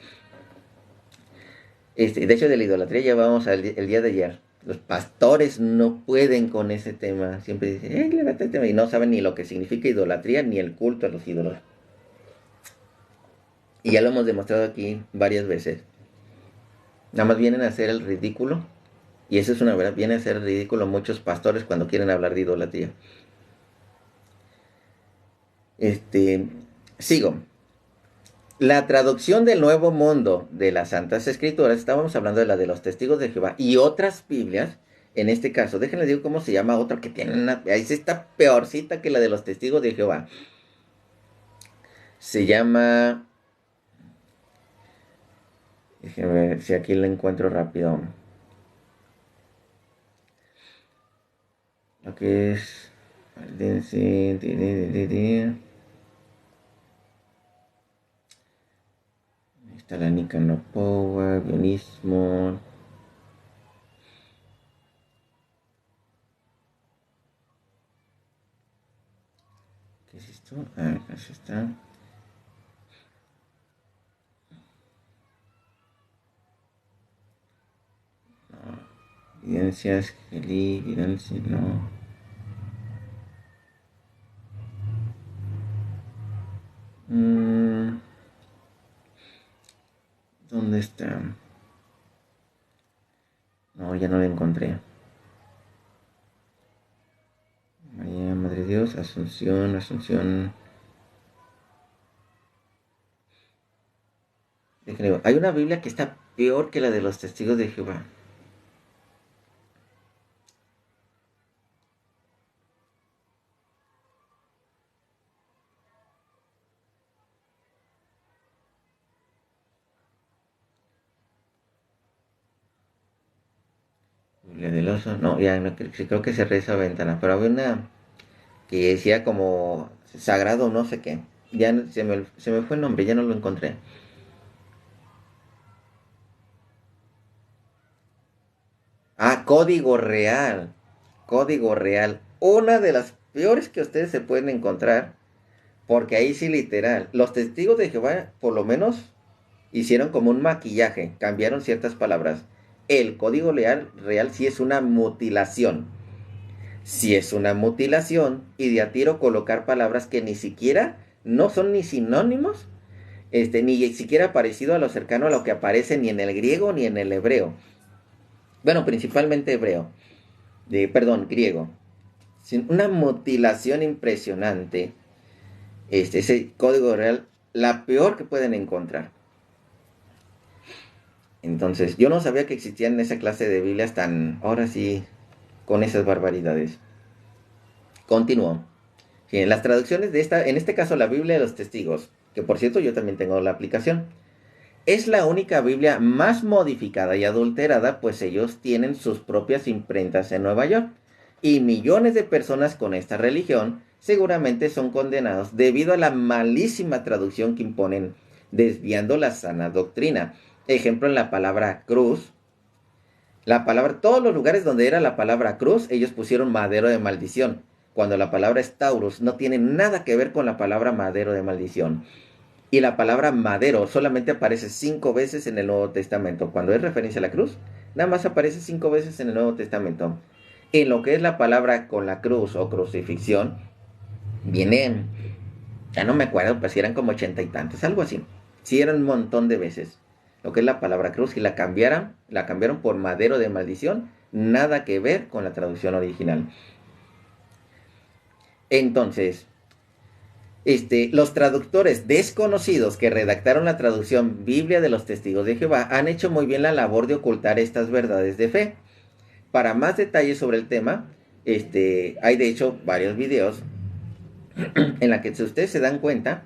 De hecho, de la idolatría ya vamos el día de ayer. Los pastores no pueden con ese tema. Siempre dicen, levanta el tema. Y no saben ni lo que significa idolatría ni el culto a los ídolos. Y ya lo hemos demostrado aquí varias veces. Nada más vienen a hacer el ridículo. Y eso es una verdad. Vienen a hacer el ridículo muchos pastores cuando quieren hablar de idolatría. Sigo. La traducción del Nuevo Mundo de las Santas Escrituras, estábamos hablando de la de los Testigos de Jehová y otras Biblias, en este caso, déjenles digo cómo se llama otra que tiene ahí sí está peorcita que la de los Testigos de Jehová. Se llama, déjenme ver si aquí la encuentro rápido. Aquí es, está la Nicanor Power, guionismo. ¿Qué es esto? Ah, acá está. No. Evidencias, evidencia, no. ¿Dónde está? No, ya no la encontré. María, Madre de Dios, Asunción. Déjenme, hay una Biblia que está peor que la de los Testigos de Jehová. Biblia del oso, no, ya no, creo que cerré esa ventana, pero había una que decía como sagrado no sé qué. Ya se me fue el nombre, ya no lo encontré. Ah, Código Real. Código Real. Una de las peores que ustedes se pueden encontrar. Porque ahí sí literal. Los testigos de Jehová por lo menos hicieron como un maquillaje. Cambiaron ciertas palabras. El Código Real sí es una mutilación. Sí es una mutilación. Y de a tiro colocar palabras que ni siquiera no son ni sinónimos. Ni siquiera parecido a lo cercano a lo que aparece ni en el griego ni en el hebreo. Bueno, principalmente hebreo. Perdón, griego. Una mutilación impresionante. Ese código real, la peor que pueden encontrar. Entonces, yo no sabía que existían esa clase de Biblias tan, ahora sí, con esas barbaridades. Continúo. Sí, en las traducciones de en este caso la Biblia de los Testigos, que por cierto yo también tengo la aplicación, es la única Biblia más modificada y adulterada, pues ellos tienen sus propias imprentas en Nueva York. Y millones de personas con esta religión seguramente son condenados debido a la malísima traducción que imponen, desviando la sana doctrina. Ejemplo en la palabra cruz. Todos los lugares donde era la palabra cruz, ellos pusieron madero de maldición. Cuando la palabra es Taurus, no tiene nada que ver con la palabra madero de maldición. Y la palabra madero solamente aparece 5 veces en el Nuevo Testamento. Cuando es referencia a la cruz, nada más aparece 5 veces en el Nuevo Testamento. En lo que es la palabra con la cruz o crucifixión, vienen, ya no me acuerdo, pues si eran como 80 y tantos, algo así. Sí, eran un montón de veces. Lo que es la palabra cruz, y la cambiaron por madero de maldición, nada que ver con la traducción original. Entonces, los traductores desconocidos que redactaron la traducción Biblia de los Testigos de Jehová han hecho muy bien la labor de ocultar estas verdades de fe. Para más detalles sobre el tema, hay de hecho varios videos en la que si ustedes se dan cuenta,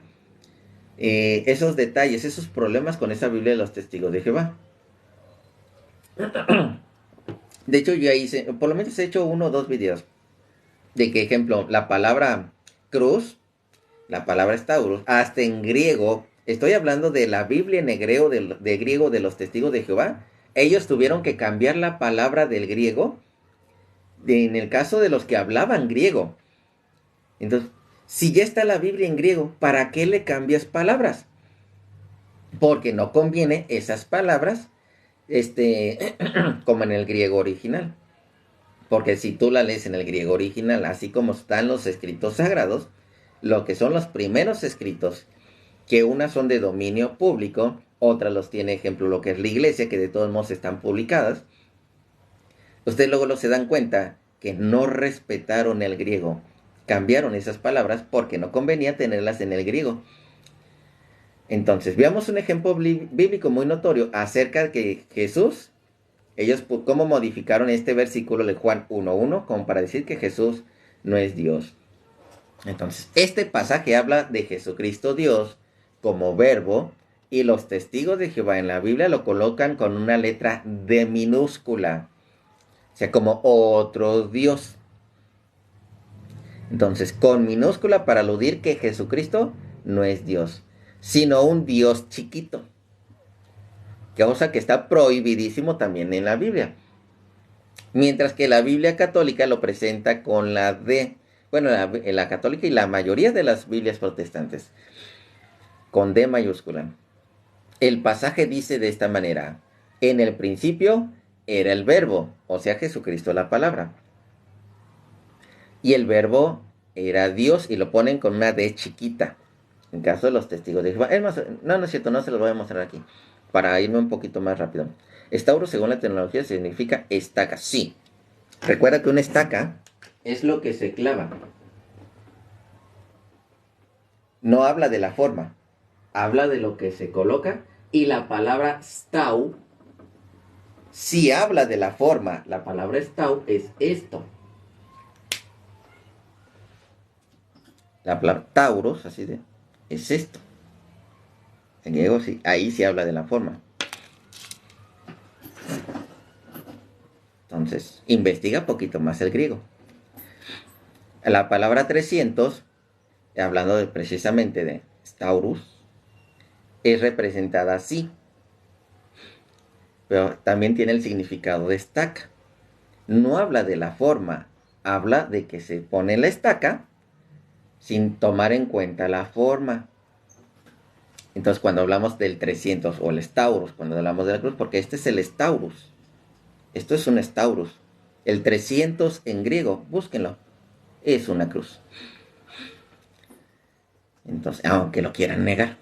esos detalles, esos problemas con esa Biblia de los Testigos de Jehová. De hecho, yo hice, por lo menos he hecho 1 o 2 videos de que, ejemplo, la palabra cruz, la palabra es Taurus, hasta en griego, estoy hablando de la Biblia en hebreo de griego de los Testigos de Jehová, ellos tuvieron que cambiar la palabra del griego en el caso de los que hablaban griego. Entonces, Si ya está la Biblia en griego, ¿para qué le cambias palabras? Porque no conviene esas palabras, como en el griego original. Porque si tú la lees en el griego original, así como están los escritos sagrados, lo que son los primeros escritos, que unas son de dominio público, otras los tiene, ejemplo, lo que es la iglesia, que de todos modos están publicadas, ustedes luego se dan cuenta que no respetaron el griego, cambiaron esas palabras porque no convenía tenerlas en el griego. Entonces, veamos un ejemplo bíblico muy notorio acerca de que Jesús, ellos cómo modificaron este versículo de Juan 1:1 como para decir que Jesús no es Dios. Entonces, este pasaje habla de Jesucristo Dios como verbo y los testigos de Jehová en la Biblia lo colocan con una letra D minúscula, o sea, como otro Dios. Entonces, con minúscula para aludir que Jesucristo no es Dios, sino un Dios chiquito. Cosa que está prohibidísimo también en la Biblia. Mientras que la Biblia católica lo presenta con la D. Bueno, la católica y la mayoría de las Biblias protestantes, con D mayúscula. El pasaje dice de esta manera: en el principio era el verbo, o sea Jesucristo la palabra. Y el verbo era Dios, y lo ponen con una D chiquita. En caso de los testigos de Jehová. No es cierto, no se los voy a mostrar aquí, para irme un poquito más rápido. Estauro, según la tecnología, significa estaca. Sí. Recuerda que una estaca es lo que se clava. No habla de la forma, habla de lo que se coloca. Y la palabra stau sí habla de la forma. La palabra stau es esto. La palabra tauros, así de, es esto. En griego sí, ahí sí habla de la forma. Entonces, investiga un poquito más el griego. La palabra 300, hablando precisamente de Staurus, es representada así. Pero también tiene el significado de estaca. No habla de la forma, habla de que se pone la estaca sin tomar en cuenta la forma. Entonces, cuando hablamos del 300 o el Staurus, cuando hablamos de la cruz, porque este es el Staurus. Esto es un Staurus. El 300 en griego, búsquenlo, es una cruz. Entonces, aunque lo quieran negar,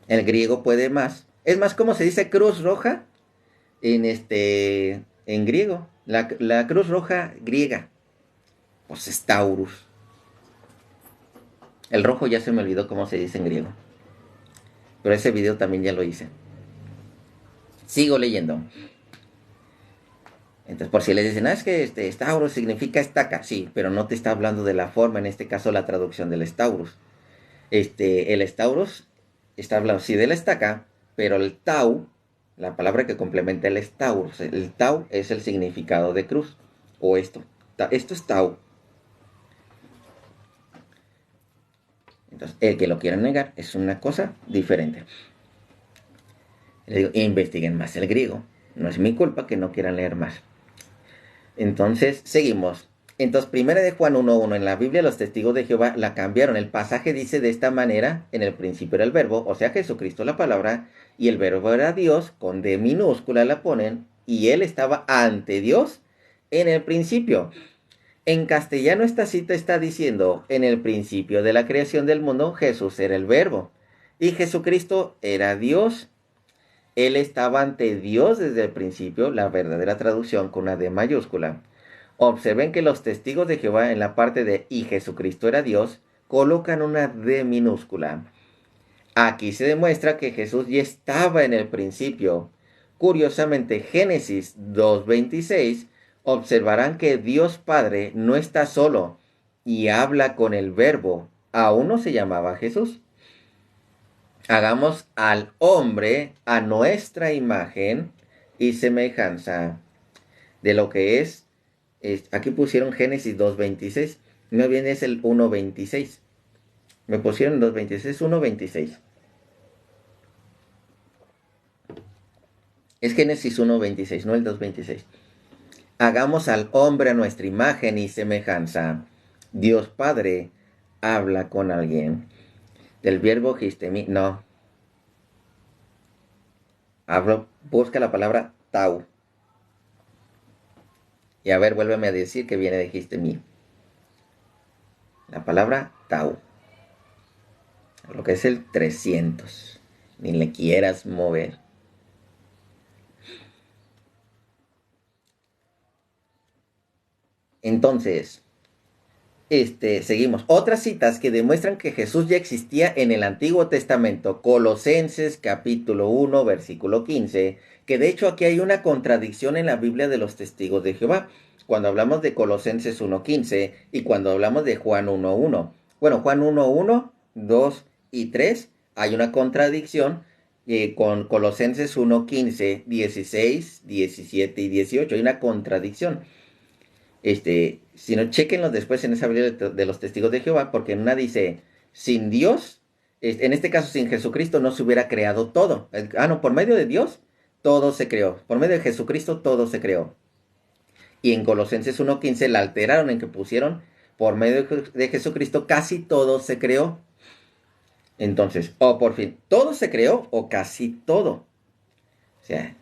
el griego puede más. Es más, ¿cómo se dice cruz roja en griego? La cruz roja griega, pues Staurus. El rojo ya se me olvidó cómo se dice en griego, pero ese video también ya lo hice. Sigo leyendo. Entonces, por si les dicen, es que Staurus significa estaca, sí, pero no te está hablando de la forma, en este caso la traducción del Staurus. El Staurus está hablando sí de la estaca, pero el tau, la palabra que complementa el Staurus, el tau es el significado de cruz, o esto es tau. Entonces, el que lo quiera negar es una cosa diferente. Les digo, investiguen más el griego, no es mi culpa que no quieran leer más. Entonces, seguimos. Entonces, primera de Juan 1:1, en la Biblia los testigos de Jehová la cambiaron. El pasaje dice de esta manera: en el principio era el verbo, o sea Jesucristo la palabra, y el verbo era Dios, con D minúscula la ponen, y él estaba ante Dios en el principio. En castellano esta cita está diciendo: en el principio de la creación del mundo Jesús era el verbo, y Jesucristo era Dios. Él estaba ante Dios desde el principio, la verdadera traducción con una D mayúscula. Observen que los testigos de Jehová en la parte de y Jesucristo era Dios, colocan una D minúscula. Aquí se demuestra que Jesús ya estaba en el principio. Curiosamente, Génesis 2:26, observarán que Dios Padre no está solo y habla con el verbo. Aún no se llamaba Jesús. Hagamos al hombre a nuestra imagen y semejanza. De lo que es aquí pusieron Génesis 2:26. No bien es el 1:26. Me pusieron 2:26, 1:26. Es Génesis 1:26, no el 2:26. Hagamos al hombre a nuestra imagen y semejanza. Dios Padre habla con alguien. Del verbo histemi, no. Busca la palabra tau. Y a ver, vuélveme a decir que viene de histemi. La palabra tau. Lo que es el 300. Ni le quieras mover. Entonces, seguimos. Otras citas que demuestran que Jesús ya existía en el Antiguo Testamento. Colosenses capítulo 1, versículo 15. Que de hecho aquí hay una contradicción en la Biblia de los testigos de Jehová. Cuando hablamos de Colosenses 1.15 y cuando hablamos de Juan 1.1. Bueno, Juan 1.1, 2 y 3 hay una contradicción con Colosenses 1.15, 16, 17 y 18. Hay una contradicción. Si no, chequenlos después en esa Biblia de los testigos de Jehová, porque en una dice, sin Dios, en este caso sin Jesucristo no se hubiera creado todo. No, por medio de Dios todo se creó. Por medio de Jesucristo todo se creó. Y en Colosenses 1.15 la alteraron en que pusieron, por medio de Jesucristo casi todo se creó. Entonces, por fin, todo se creó o casi todo. O sea,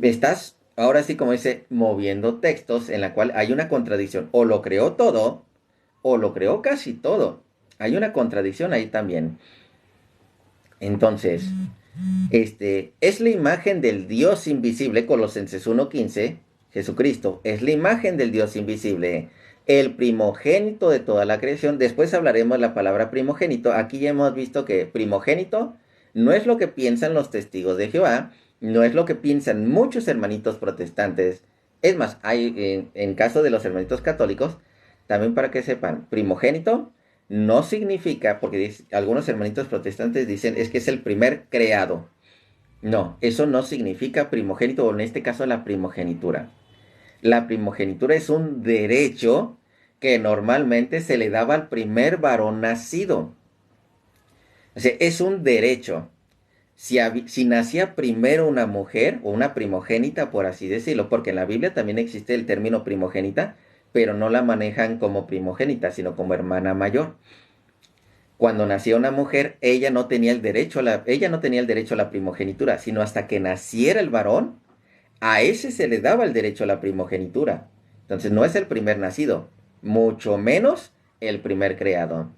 estás ahora sí, como dice, moviendo textos en la cual hay una contradicción. O lo creó todo, o lo creó casi todo. Hay una contradicción ahí también. Entonces, es la imagen del Dios invisible, Colosenses 1.15, Jesucristo, es la imagen del Dios invisible, el primogénito de toda la creación. Después hablaremos de la palabra primogénito. Aquí ya hemos visto que primogénito no es lo que piensan los testigos de Jehová, no es lo que piensan muchos hermanitos protestantes. Es más, hay en caso de los hermanitos católicos, también para que sepan, primogénito no significa, porque algunos hermanitos protestantes dicen, es que es el primer creado. No, eso no significa primogénito, o en este caso la primogenitura. La primogenitura es un derecho que normalmente se le daba al primer varón nacido. O sea, es un derecho. Si nacía primero una mujer o una primogénita, por así decirlo, porque en la Biblia también existe el término primogénita, pero no la manejan como primogénita, sino como hermana mayor. Cuando nacía una mujer, ella no tenía el derecho a la primogenitura, sino hasta que naciera el varón, a ese se le daba el derecho a la primogenitura. Entonces no es el primer nacido, mucho menos el primer creado,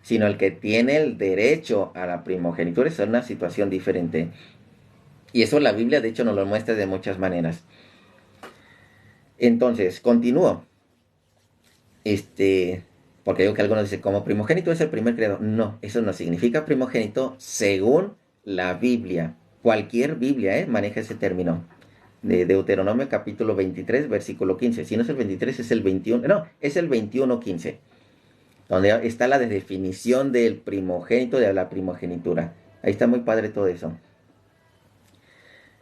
sino el que tiene el derecho a la primogenitura. Es una situación diferente. Y eso la Biblia de hecho nos lo muestra de muchas maneras. Entonces, continúo. Porque digo que algunos dicen, como primogénito es el primer creado. No, eso no significa primogénito según la Biblia. Cualquier Biblia maneja ese término. De Deuteronomio capítulo 23, versículo 15. Si no es el 23, es el 21. No, es el 21:15. Donde está la definición del primogénito, de la primogenitura. Ahí está muy padre todo eso.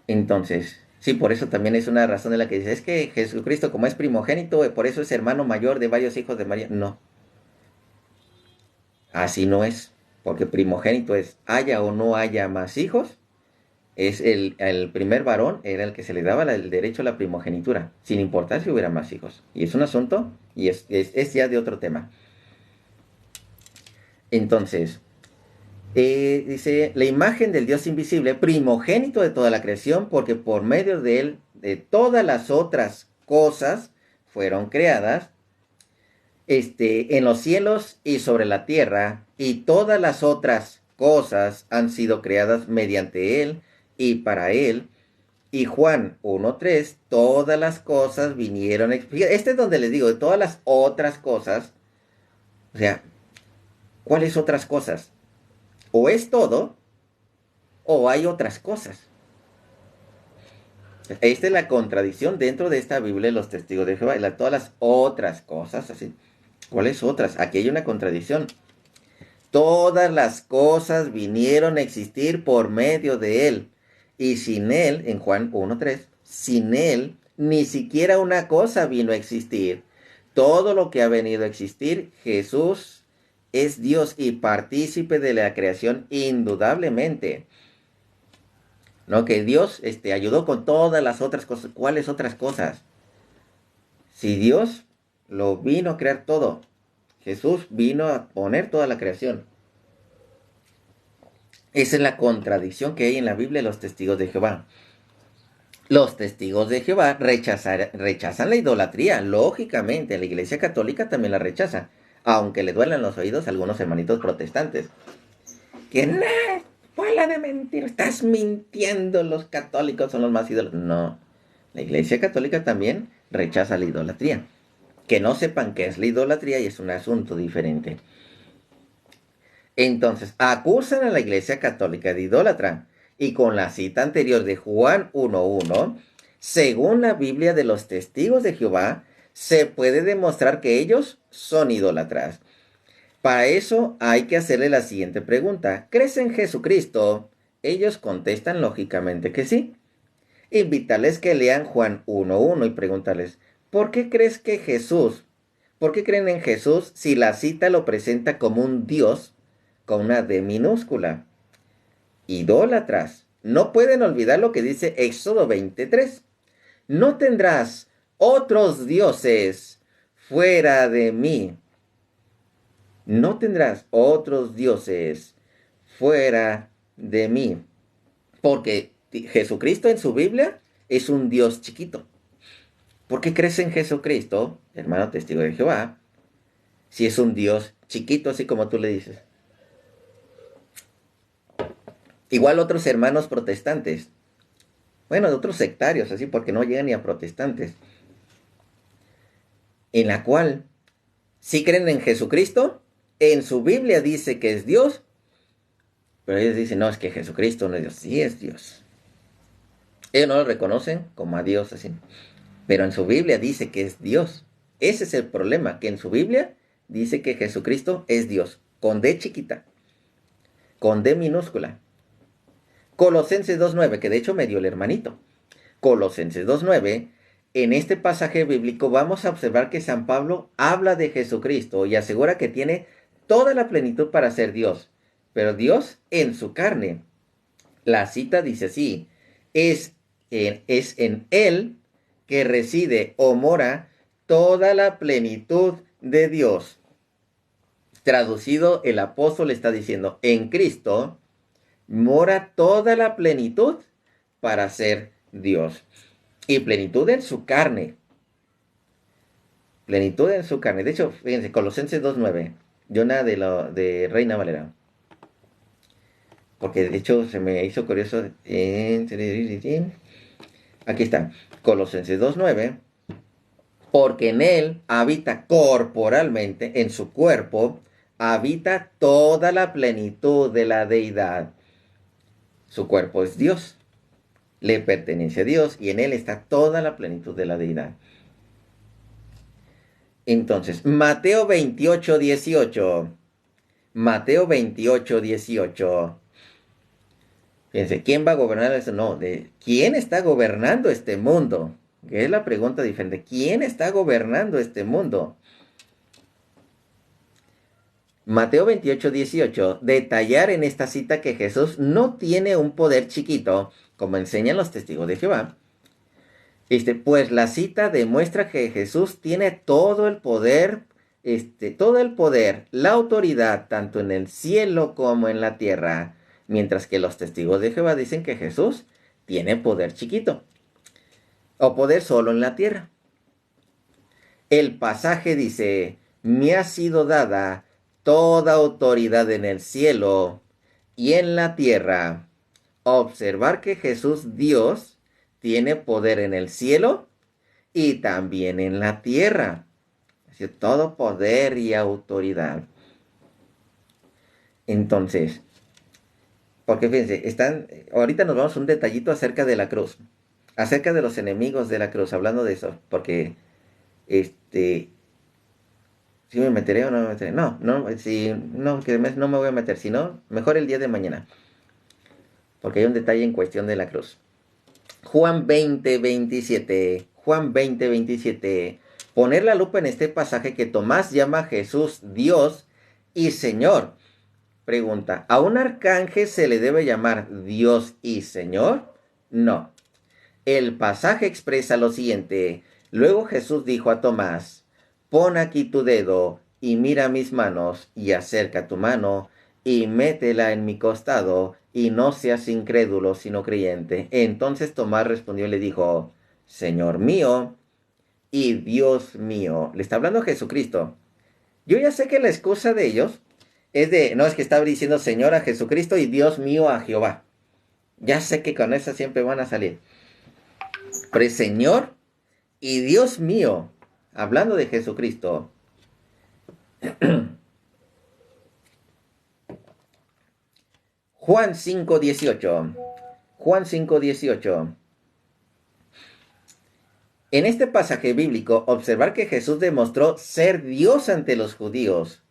Entonces, sí, por eso también es una razón de la que dice, es que Jesucristo como es primogénito, por eso es hermano mayor de varios hijos de María. No, así no es, porque primogénito es, haya o no haya más hijos, es el primer varón era el que se le daba el derecho a la primogenitura, sin importar si hubiera más hijos. Y es un asunto, y es ya de otro tema. Entonces, dice, la imagen del Dios invisible, primogénito de toda la creación, porque por medio de él, de todas las otras cosas fueron creadas, en los cielos y sobre la tierra, y todas las otras cosas han sido creadas mediante él y para él. Y Juan 1.3, todas las cosas vinieron. Este es donde les digo, de todas las otras cosas, o sea, ¿cuáles otras cosas? O es todo, o hay otras cosas. Esta es la contradicción dentro de esta Biblia de los testigos de Jehová. Todas las otras cosas, así. ¿Cuáles otras? Aquí hay una contradicción. Todas las cosas vinieron a existir por medio de él. Y sin él, en Juan 1.3, sin él, ni siquiera una cosa vino a existir. Todo lo que ha venido a existir, Jesús es Dios y partícipe de la creación indudablemente. ¿No? Que Dios ayudó con todas las otras cosas. ¿Cuáles otras cosas? Si Dios lo vino a crear todo, Jesús vino a poner toda la creación. Esa es la contradicción que hay en la Biblia de los testigos de Jehová. Los testigos de Jehová rechazan la idolatría. Lógicamente, la Iglesia Católica también la rechaza. Aunque le duelan los oídos a algunos hermanitos protestantes. Que no, bola de mentir, estás mintiendo, los católicos son los más idólatras. No, la Iglesia Católica también rechaza la idolatría. Que no sepan qué es la idolatría y es un asunto diferente. Entonces, acusan a la Iglesia Católica de idólatra. Y con la cita anterior de Juan 1:1, según la Biblia de los Testigos de Jehová, se puede demostrar que ellos son idólatras. Para eso hay que hacerle la siguiente pregunta. ¿Crees en Jesucristo? Ellos contestan lógicamente que sí. Invítales que lean Juan 1:1 y pregúntales, ¿por qué creen en Jesús si la cita lo presenta como un Dios con una D minúscula? Idólatras. No pueden olvidar lo que dice Éxodo 23. No tendrás otros dioses fuera de mí. No tendrás otros dioses fuera de mí. Porque Jesucristo en su Biblia es un Dios chiquito. ¿Por qué crees en Jesucristo, hermano testigo de Jehová, si es un Dios chiquito, así como tú le dices? Igual otros hermanos protestantes. Bueno, de otros sectarios, así porque no llegan ni a protestantes. En la cual, si creen en Jesucristo, en su Biblia dice que es Dios, pero ellos dicen, no, es que Jesucristo no es Dios. Sí es Dios. Ellos no lo reconocen como a Dios así. Pero en su Biblia dice que es Dios. Ese es el problema, que en su Biblia dice que Jesucristo es Dios. Con D chiquita. Con D minúscula. Colosenses 2:9, que de hecho me dio el hermanito. Colosenses 2:9, en este pasaje bíblico vamos a observar que San Pablo habla de Jesucristo y asegura que tiene toda la plenitud para ser Dios, pero Dios en su carne. La cita dice así, es en Él que reside o mora toda la plenitud de Dios. Traducido, el apóstol está diciendo, en Cristo mora toda la plenitud para ser Dios. Y plenitud en su carne. Plenitud en su carne. De hecho, fíjense, Colosenses 2:9. Yo nada de Reina Valera. Porque de hecho se me hizo curioso. Aquí está. Colosenses 2:9. Porque en él habita corporalmente, en su cuerpo, habita toda la plenitud de la deidad. Su cuerpo es Dios, le pertenece a Dios y en él está toda la plenitud de la deidad. Entonces, Mateo 28:18. Mateo 28:18. Fíjense, ¿quién va a gobernar eso? No, ¿quién está gobernando este mundo? Que es la pregunta diferente. ¿Quién está gobernando este mundo? Mateo 28:18, detallar en esta cita que Jesús no tiene un poder chiquito, como enseñan los testigos de Jehová. Pues la cita demuestra que Jesús tiene todo el poder, la autoridad, tanto en el cielo como en la tierra, mientras que los testigos de Jehová dicen que Jesús tiene poder chiquito, o poder solo en la tierra. El pasaje dice, me ha sido dada toda autoridad en el cielo y en la tierra. Observar que Jesús, Dios, tiene poder en el cielo y también en la tierra. Es decir, todo poder y autoridad. Entonces, porque fíjense, ahorita nos vamos a un detallito acerca de la cruz. Acerca de los enemigos de la cruz, hablando de eso, porque ¿sí me meteré o no me meteré? No, no me voy a meter, sino mejor el día de mañana. Porque hay un detalle en cuestión de la cruz. Juan 20:27. Juan 20:27. Poner la lupa en este pasaje que Tomás llama a Jesús Dios y Señor. Pregunta, ¿a un arcángel se le debe llamar Dios y Señor? No. El pasaje expresa lo siguiente. Luego Jesús dijo a Tomás, pon aquí tu dedo y mira mis manos, y acerca tu mano, y métela en mi costado, y no seas incrédulo, sino creyente. Entonces Tomás respondió y le dijo, Señor mío y Dios mío. Le está hablando a Jesucristo. Yo ya sé que la excusa de ellos no es que estaba diciendo Señor a Jesucristo y Dios mío a Jehová. Ya sé que con esa siempre van a salir. Pero es Señor y Dios mío, hablando de Jesucristo. Juan 5:18. Juan 5:18. En este pasaje bíblico, observar que Jesús demostró ser Dios ante los judíos.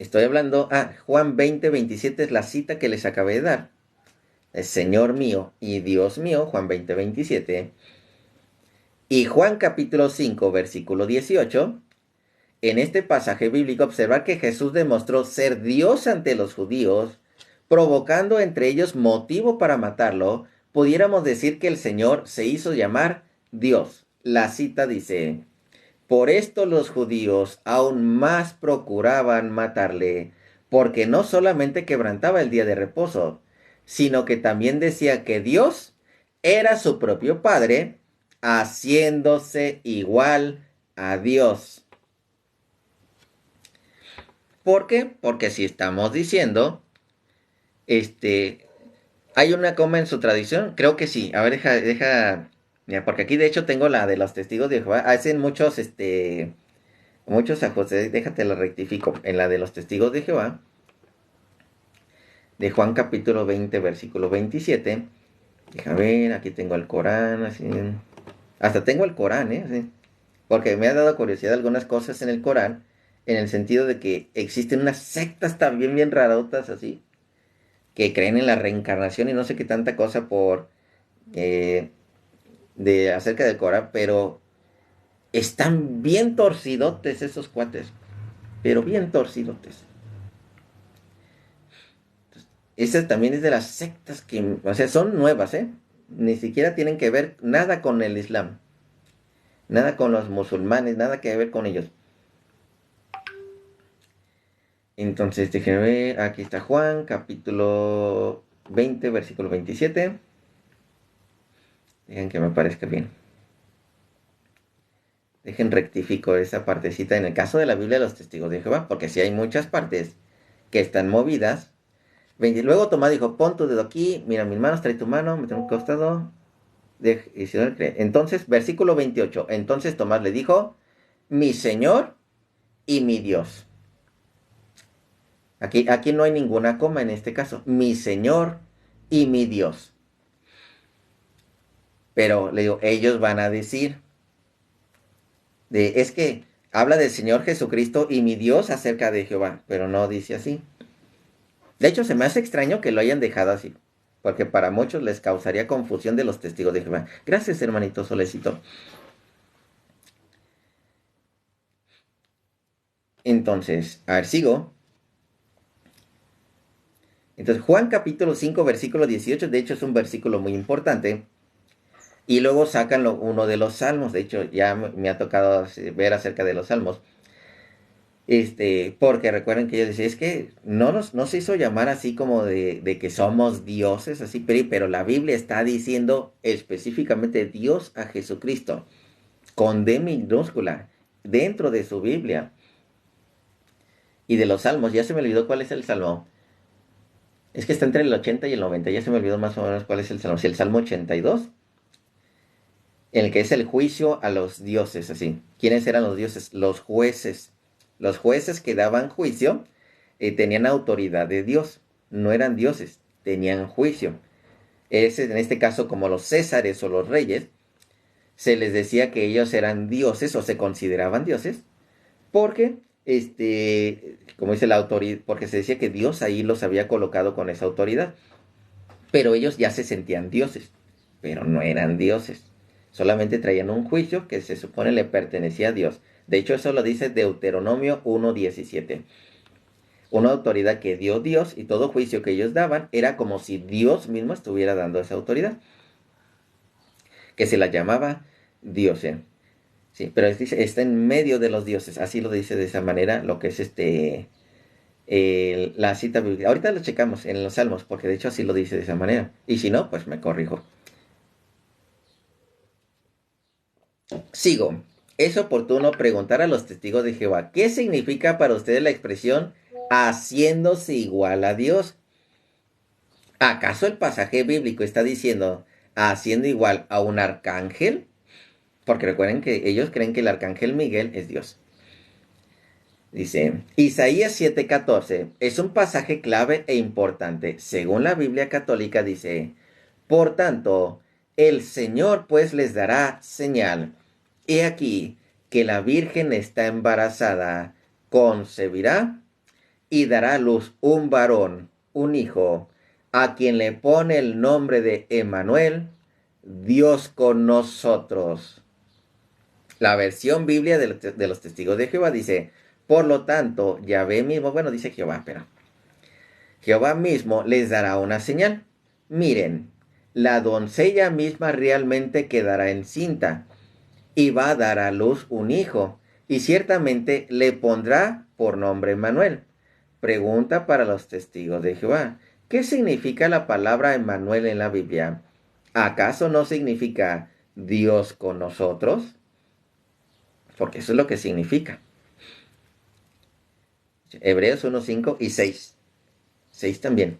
Estoy hablando, Juan 20:27 es la cita que les acabé de dar. Es Señor mío y Dios mío, Juan 20:27. Y Juan capítulo 5, versículo 18. En este pasaje bíblico, observar que Jesús demostró ser Dios ante los judíos, provocando entre ellos motivo para matarlo, pudiéramos decir que el Señor se hizo llamar Dios. La cita dice, por esto los judíos aún más procuraban matarle, porque no solamente quebrantaba el día de reposo, sino que también decía que Dios era su propio Padre, haciéndose igual a Dios. ¿Por qué? Porque si estamos diciendo, ¿hay una coma en su tradición? Creo que sí. A ver, mira, porque aquí de hecho tengo la de los testigos de Jehová. Hacen muchos ajustes. Déjate la rectifico. En la de los testigos de Jehová, de Juan capítulo 20, versículo 27. Deja ver, aquí tengo el Corán, así. Hasta tengo el Corán, así. Porque me ha dado curiosidad algunas cosas en el Corán, en el sentido de que existen unas sectas también bien rarotas así, que creen en la reencarnación y no sé qué tanta cosa acerca del Corán, pero están bien torcidotes esos cuates, pero bien torcidotes. Esa también es de las sectas que, o sea, son nuevas, ni siquiera tienen que ver nada con el Islam, nada con los musulmanes, nada que ver con ellos. Entonces, déjenme ver, aquí está Juan, capítulo 20, versículo 27. Dejen que me parezca bien. Dejen rectifico esa partecita en el caso de la Biblia de los testigos de Jehová, porque si hay muchas partes que están movidas. Luego Tomás dijo, pon tu dedo aquí, mira mis manos, trae tu mano, me tengo un costado. Entonces, versículo 28. Entonces Tomás le dijo, mi Señor y mi Dios. Aquí no hay ninguna coma en este caso. Mi Señor y mi Dios. Pero le digo, ellos van a decir, es que habla del Señor Jesucristo y mi Dios acerca de Jehová, pero no dice así. De hecho, se me hace extraño que lo hayan dejado así, porque para muchos les causaría confusión de los testigos de Jehová. Gracias, hermanito Solecito. Entonces, a ver, sigo. Entonces, Juan capítulo 5, versículo 18, de hecho es un versículo muy importante. Y luego sacan uno de los salmos, de hecho ya me ha tocado ver acerca de los salmos. Porque recuerden que ellos decían, es que no se hizo llamar así como de que somos dioses, así, pero la Biblia está diciendo específicamente Dios a Jesucristo, con D minúscula, dentro de su Biblia. Y de los salmos, ya se me olvidó cuál es el salmo. Es que está entre el 80 y el 90, ya se me olvidó más o menos cuál es el salmo. Si el salmo 82, en el que es el juicio a los dioses, así. ¿Quiénes eran los dioses? Los jueces. Los jueces que daban juicio tenían autoridad de Dios. No eran dioses, tenían juicio. En este caso, como los césares o los reyes, se les decía que ellos eran dioses o se consideraban dioses, porque, como dice la autoridad, porque se decía que Dios ahí los había colocado con esa autoridad. Pero ellos ya se sentían dioses, pero no eran dioses. Solamente traían un juicio que se supone le pertenecía a Dios. De hecho, eso lo dice Deuteronomio 1:17. Una autoridad que dio Dios y todo juicio que ellos daban era como si Dios mismo estuviera dando esa autoridad, que se la llamaba Dios. Sí, pero dice, está en medio de los dioses. Así lo dice de esa manera, lo que es la cita bíblica. Ahorita lo checamos en los Salmos, porque de hecho así lo dice de esa manera. Y si no, pues me corrijo. Sigo. Es oportuno preguntar a los testigos de Jehová, ¿qué significa para ustedes la expresión haciéndose igual a Dios? ¿Acaso el pasaje bíblico está diciendo haciendo igual a un arcángel? Porque recuerden que ellos creen que el arcángel Miguel es Dios. Dice, Isaías 7:14 es un pasaje clave e importante. Según la Biblia católica dice, por tanto, el Señor pues les dará señal. He aquí que la Virgen está embarazada, concebirá y dará a luz un varón, un hijo, a quien le pone el nombre de Emmanuel, Dios con nosotros. La versión Biblia de los testigos de Jehová dice, por lo tanto, Yahvé mismo, bueno, dice Jehová, pero Jehová mismo les dará una señal. Miren, la doncella misma realmente quedará encinta y va a dar a luz un hijo, y ciertamente le pondrá por nombre Manuel. Pregunta para los testigos de Jehová. ¿Qué significa la palabra Emmanuel en la Biblia? ¿Acaso no significa Dios con nosotros? Porque eso es lo que significa. Hebreos 1, 5 y 6. 6 también.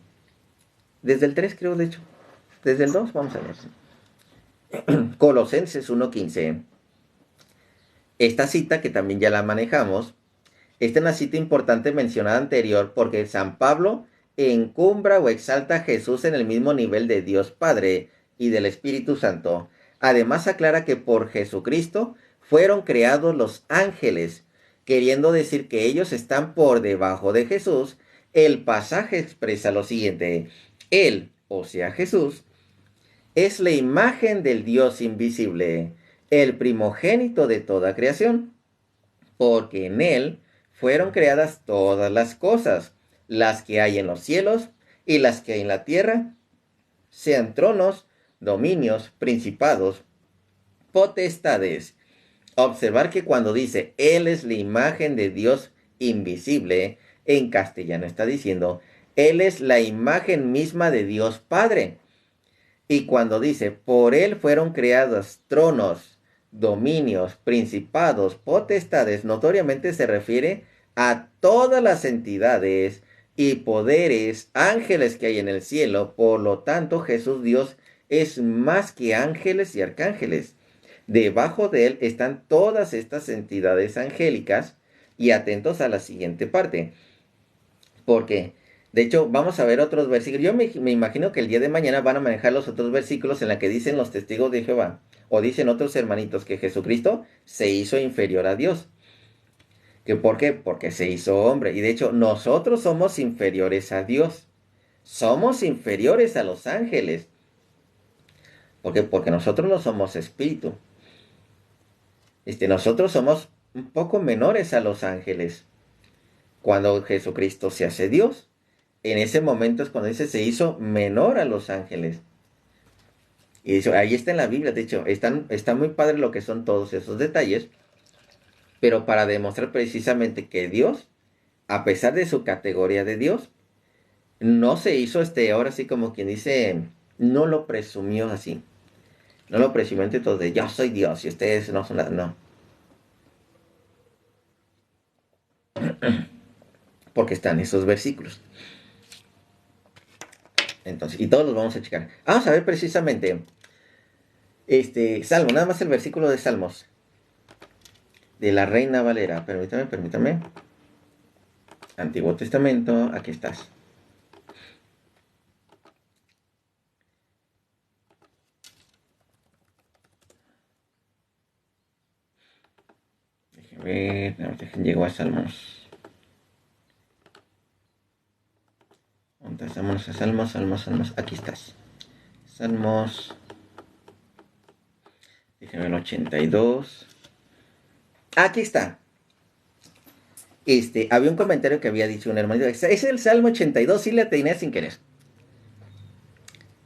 Desde el 3 creo, de hecho. Desde el 2 vamos a ver. Colosenses 1:15. Esta cita, que también ya la manejamos, esta es una cita importante mencionada anterior porque San Pablo encumbra o exalta a Jesús en el mismo nivel de Dios Padre y del Espíritu Santo. Además aclara que por Jesucristo fueron creados los ángeles, queriendo decir que ellos están por debajo de Jesús. El pasaje expresa lo siguiente: Él, o sea Jesús, es la imagen del Dios invisible, el primogénito de toda creación, porque en Él fueron creadas todas las cosas, las que hay en los cielos y las que hay en la tierra, sean tronos, dominios, principados, potestades. Observar que cuando dice Él es la imagen de Dios invisible, en castellano está diciendo Él es la imagen misma de Dios Padre. Y cuando dice por Él fueron creados tronos, dominios, principados, potestades, notoriamente se refiere a todas las entidades y poderes, ángeles que hay en el cielo. Por lo tanto, Jesús Dios es más que ángeles y arcángeles. Debajo de Él están todas estas entidades angélicas. Y atentos a la siguiente parte. Porque, de hecho, vamos a ver otros versículos. Yo me imagino que el día de mañana van a manejar los otros versículos en la que dicen los testigos de Jehová, o dicen otros hermanitos, que Jesucristo se hizo inferior a Dios. ¿Que por qué? Porque se hizo hombre. Y de hecho, nosotros somos inferiores a Dios. Somos inferiores a los ángeles. ¿Por qué? Porque nosotros no somos espíritu. Nosotros somos un poco menores a los ángeles. Cuando Jesucristo se hace Dios, en ese momento es cuando dice se hizo menor a los ángeles. Y eso, ahí está en la Biblia, de hecho, está muy padre lo que son todos esos detalles, pero para demostrar precisamente que Dios, a pesar de su categoría de Dios, no se hizo ahora sí como quien dice, no lo presumió así. No lo presumió entre todos de yo soy Dios y ustedes no son nada, no. Porque están esos versículos. Entonces, y todos los vamos a checar. Vamos a ver precisamente Salmo, nada más el versículo de Salmos. De la Reina Valera. Permítame. Antiguo Testamento, aquí estás. Déjenme ver, llego a Salmos. Vámonos a Salmos. Aquí estás. Salmos. Déjenme el 82. Aquí está. Había un comentario que había dicho un hermano. Es el Salmo 82, sí le atiné sin querer.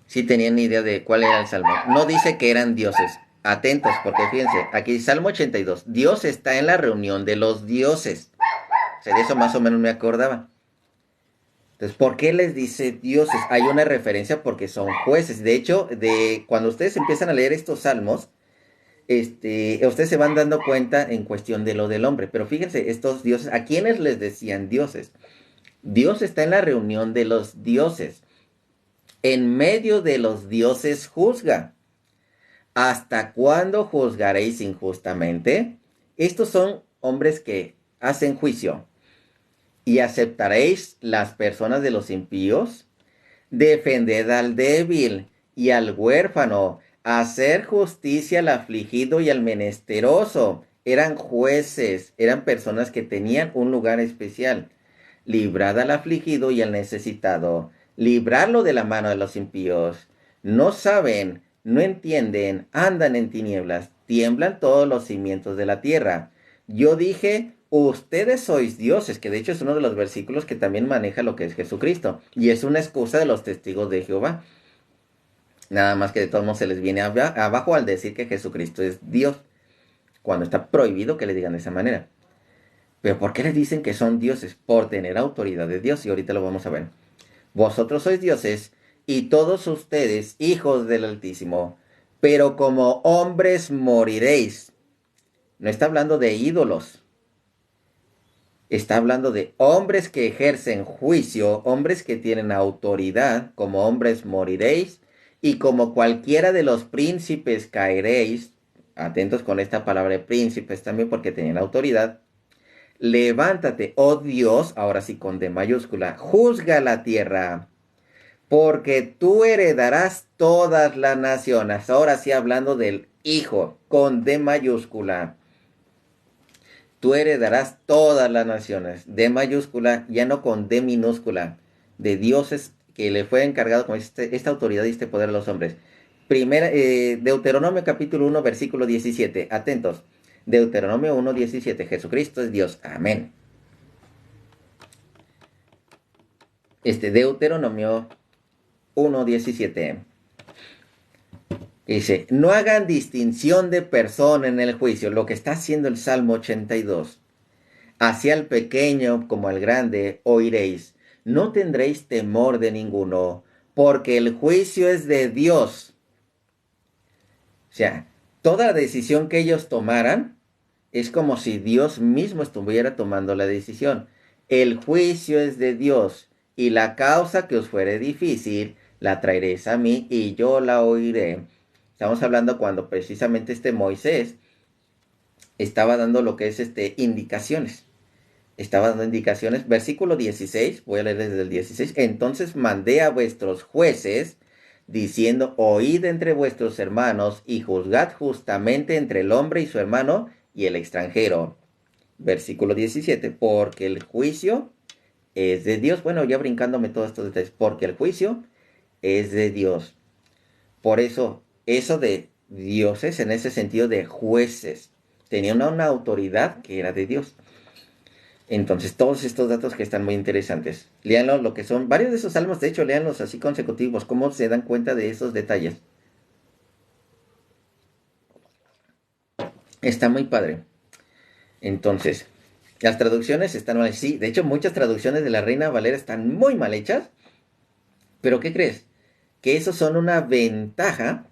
Sí tenían ni idea de cuál era el Salmo. No dice que eran dioses. Atentos, porque fíjense, aquí Salmo 82, Dios está en la reunión de los dioses. O sea, de eso más o menos me acordaba. Entonces, ¿por qué les dice dioses? Hay una referencia porque son jueces. De hecho, cuando ustedes empiezan a leer estos salmos, ustedes se van dando cuenta en cuestión de lo del hombre. Pero fíjense, estos dioses, ¿a quiénes les decían dioses? Dios está en la reunión de los dioses. En medio de los dioses juzga. ¿Hasta cuándo juzgaréis injustamente? Estos son hombres que hacen juicio. ¿Y aceptaréis las personas de los impíos? Defended al débil y al huérfano, hacer justicia al afligido y al menesteroso. Eran jueces, eran personas que tenían un lugar especial. Librad al afligido y al necesitado, librarlo de la mano de los impíos. No saben, no entienden, andan en tinieblas, tiemblan todos los cimientos de la tierra. Yo dije, ustedes sois dioses, que de hecho es uno de los versículos que también maneja lo que es Jesucristo, y es una excusa de los testigos de Jehová. Nada más que de todos modos se les viene abajo al decir que Jesucristo es Dios, cuando está prohibido que le digan de esa manera. Pero ¿por qué les dicen que son dioses? Por tener autoridad de Dios, y ahorita lo vamos a ver. Vosotros sois dioses, y todos ustedes hijos del Altísimo, pero como hombres moriréis. No está hablando de ídolos. Está hablando de hombres que ejercen juicio, hombres que tienen autoridad, como hombres moriréis, y como cualquiera de los príncipes caeréis. Atentos con esta palabra de príncipes también porque tenían autoridad. Levántate, oh Dios, ahora sí con D mayúscula, juzga la tierra, porque tú heredarás todas las naciones. Ahora sí hablando del Hijo, con D mayúscula. Tú heredarás todas las naciones. D mayúscula, ya no con D minúscula. De dioses que le fue encargado con esta autoridad y este poder a los hombres. Deuteronomio capítulo 1, versículo 17. Atentos. Deuteronomio 1, 17. Jesucristo es Dios. Amén. Deuteronomio 1, 17. Dice, no hagan distinción de persona en el juicio, lo que está haciendo el Salmo 82. Hacia el pequeño como al grande oiréis, no tendréis temor de ninguno, porque el juicio es de Dios. O sea, toda decisión que ellos tomaran es como si Dios mismo estuviera tomando la decisión. El juicio es de Dios, y la causa que os fuere difícil, la traeréis a mí, y yo la oiré. Estamos hablando cuando precisamente Moisés estaba dando lo que es indicaciones. Estaba dando indicaciones. Versículo 16, voy a leer desde el 16. Entonces mandé a vuestros jueces, diciendo, oíd entre vuestros hermanos, y juzgad justamente entre el hombre y su hermano, y el extranjero. Versículo 17, porque el juicio es de Dios. Bueno, ya brincándome todos estos detalles, porque el juicio es de Dios. Por eso de dioses, en ese sentido de jueces, tenía una autoridad que era de Dios. Entonces, todos estos datos que están muy interesantes, léanlos lo que son, varios de esos salmos, de hecho, léanlos así consecutivos, cómo se dan cuenta de esos detalles. Está muy padre. Entonces, las traducciones están mal, sí, de hecho, muchas traducciones de la Reina Valera están muy mal hechas, pero ¿qué crees? Que esos son una ventaja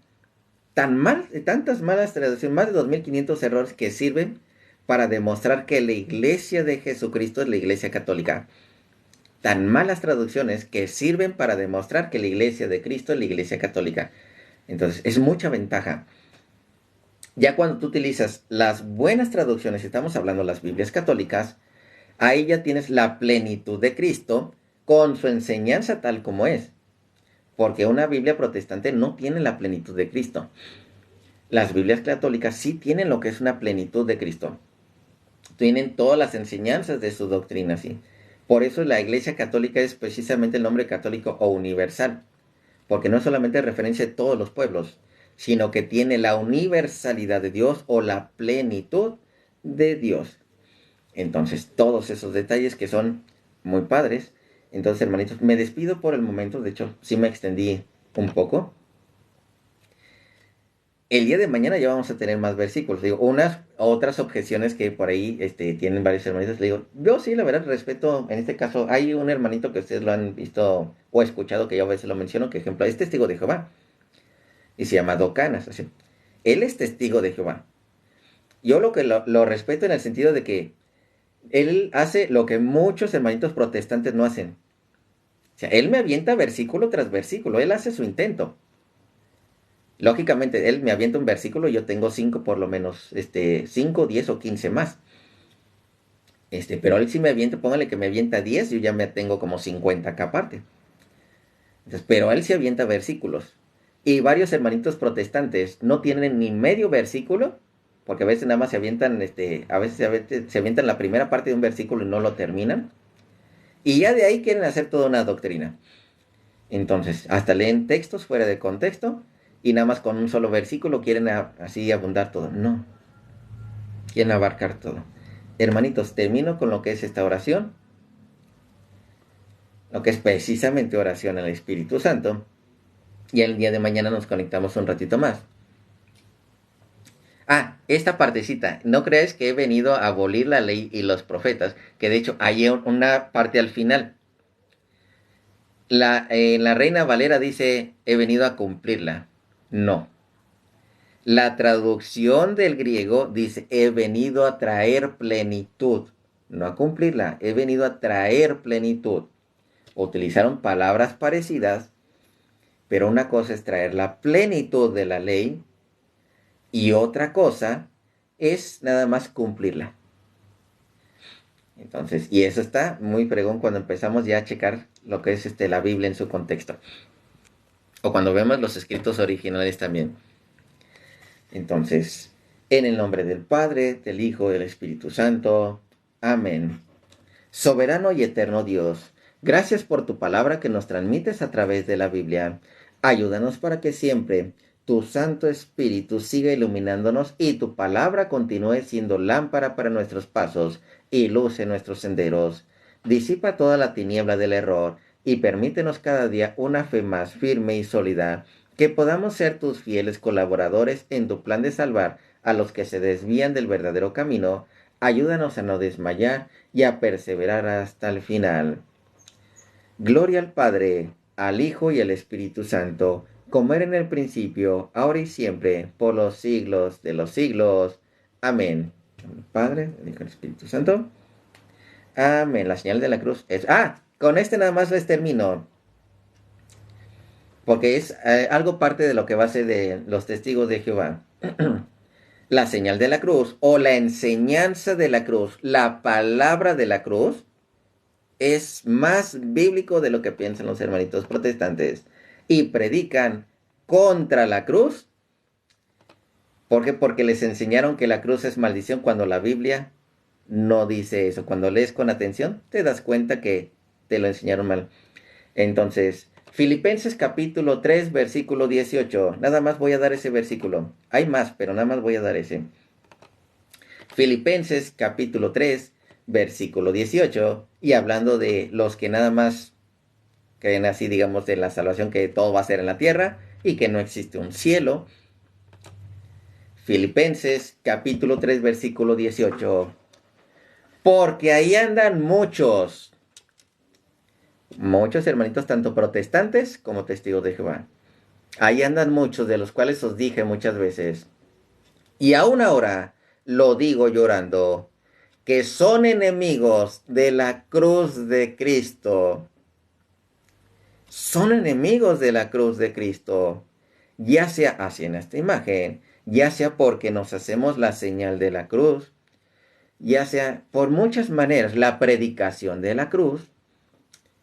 tantas malas traducciones, más de 2500 errores que sirven para demostrar que la iglesia de Jesucristo es la iglesia católica. Tan malas traducciones que sirven para demostrar que la iglesia de Cristo es la iglesia católica. Entonces, es mucha ventaja. Ya cuando tú utilizas las buenas traducciones, estamos hablando de las Biblias católicas, ahí ya tienes la plenitud de Cristo con su enseñanza tal como es. Porque una Biblia protestante no tiene la plenitud de Cristo. Las Biblias católicas sí tienen lo que es una plenitud de Cristo. Tienen todas las enseñanzas de su doctrina, sí. Por eso la Iglesia Católica es precisamente el nombre católico o universal. Porque no es solamente referencia a todos los pueblos, sino que tiene la universalidad de Dios o la plenitud de Dios. Entonces, todos esos detalles que son muy padres. Entonces, hermanitos, me despido por el momento. De hecho, sí me extendí un poco. El día de mañana ya vamos a tener más versículos. Digo, unas otras objeciones que por ahí tienen varios hermanitos. Le digo, yo sí, la verdad, respeto. En este caso, hay un hermanito que ustedes lo han visto o escuchado, que yo a veces lo menciono, que ejemplo, es testigo de Jehová. Y se llama Docanas. Así. Él es testigo de Jehová. Yo lo respeto en el sentido de que él hace lo que muchos hermanitos protestantes no hacen. O sea, él me avienta versículo tras versículo. Él hace su intento. Lógicamente, él me avienta un versículo y yo tengo 5 por lo menos, 5, 10 o 15 más. Pero él sí me avienta, póngale que me avienta 10, yo ya me tengo como 50 acá aparte. Entonces, pero él sí avienta versículos. Y varios hermanitos protestantes no tienen ni medio versículo, porque a veces nada más se avientan, a veces se avientan la primera parte de un versículo y no lo terminan. Y ya de ahí quieren hacer toda una doctrina. Entonces, hasta leen textos fuera de contexto y nada más con un solo versículo quieren así abundar todo. No, quieren abarcar todo. Hermanitos, termino con lo que es esta oración, lo que es precisamente oración al Espíritu Santo, y el día de mañana nos conectamos un ratito más. Esta partecita, no crees que he venido a abolir la ley y los profetas, que de hecho hay una parte al final. La Reina Valera dice, he venido a cumplirla. No. La traducción del griego dice, he venido a traer plenitud. No a cumplirla, he venido a traer plenitud. Utilizaron palabras parecidas, pero una cosa es traer la plenitud de la ley y otra cosa es nada más cumplirla. Entonces, y eso está muy fregón cuando empezamos ya a checar lo que es la Biblia en su contexto. O cuando vemos los escritos originales también. Entonces, en el nombre del Padre, del Hijo y del Espíritu Santo. Amén. Soberano y eterno Dios, gracias por tu palabra que nos transmites a través de la Biblia. Ayúdanos para que siempre tu Santo Espíritu siga iluminándonos y tu palabra continúe siendo lámpara para nuestros pasos y luz en nuestros senderos. Disipa toda la tiniebla del error y permítenos cada día una fe más firme y sólida, que podamos ser tus fieles colaboradores en tu plan de salvar a los que se desvían del verdadero camino. Ayúdanos a no desmayar y a perseverar hasta el final. Gloria al Padre, al Hijo y al Espíritu Santo, como era en el principio, ahora y siempre, por los siglos de los siglos. Amén. Padre, el Hijo y el Espíritu Santo. Amén. La señal de la cruz es... con nada más les termino. Porque es algo parte de lo que va a ser de los testigos de Jehová. La señal de la cruz o la enseñanza de la cruz, la palabra de la cruz, es más bíblico de lo que piensan los hermanitos protestantes y predican contra la cruz. ¿Por qué? Porque les enseñaron que la cruz es maldición cuando la Biblia no dice eso. Cuando lees con atención te das cuenta que te lo enseñaron mal. Entonces, Filipenses capítulo 3, versículo 18. Nada más voy a dar ese versículo. Hay más, pero nada más voy a dar ese. Filipenses capítulo 3, versículo 18. Y hablando de los que nada más creen así, digamos, de la salvación, que todo va a ser en la tierra y que no existe un cielo. Filipenses capítulo 3, versículo 18. Porque ahí andan muchos hermanitos, tanto protestantes como testigos de Jehová. Ahí andan muchos, de los cuales os dije muchas veces, y aún ahora lo digo llorando, que son enemigos de la cruz de Cristo. Son enemigos de la cruz de Cristo, ya sea así en esta imagen, ya sea porque nos hacemos la señal de la cruz, ya sea por muchas maneras, la predicación de la cruz.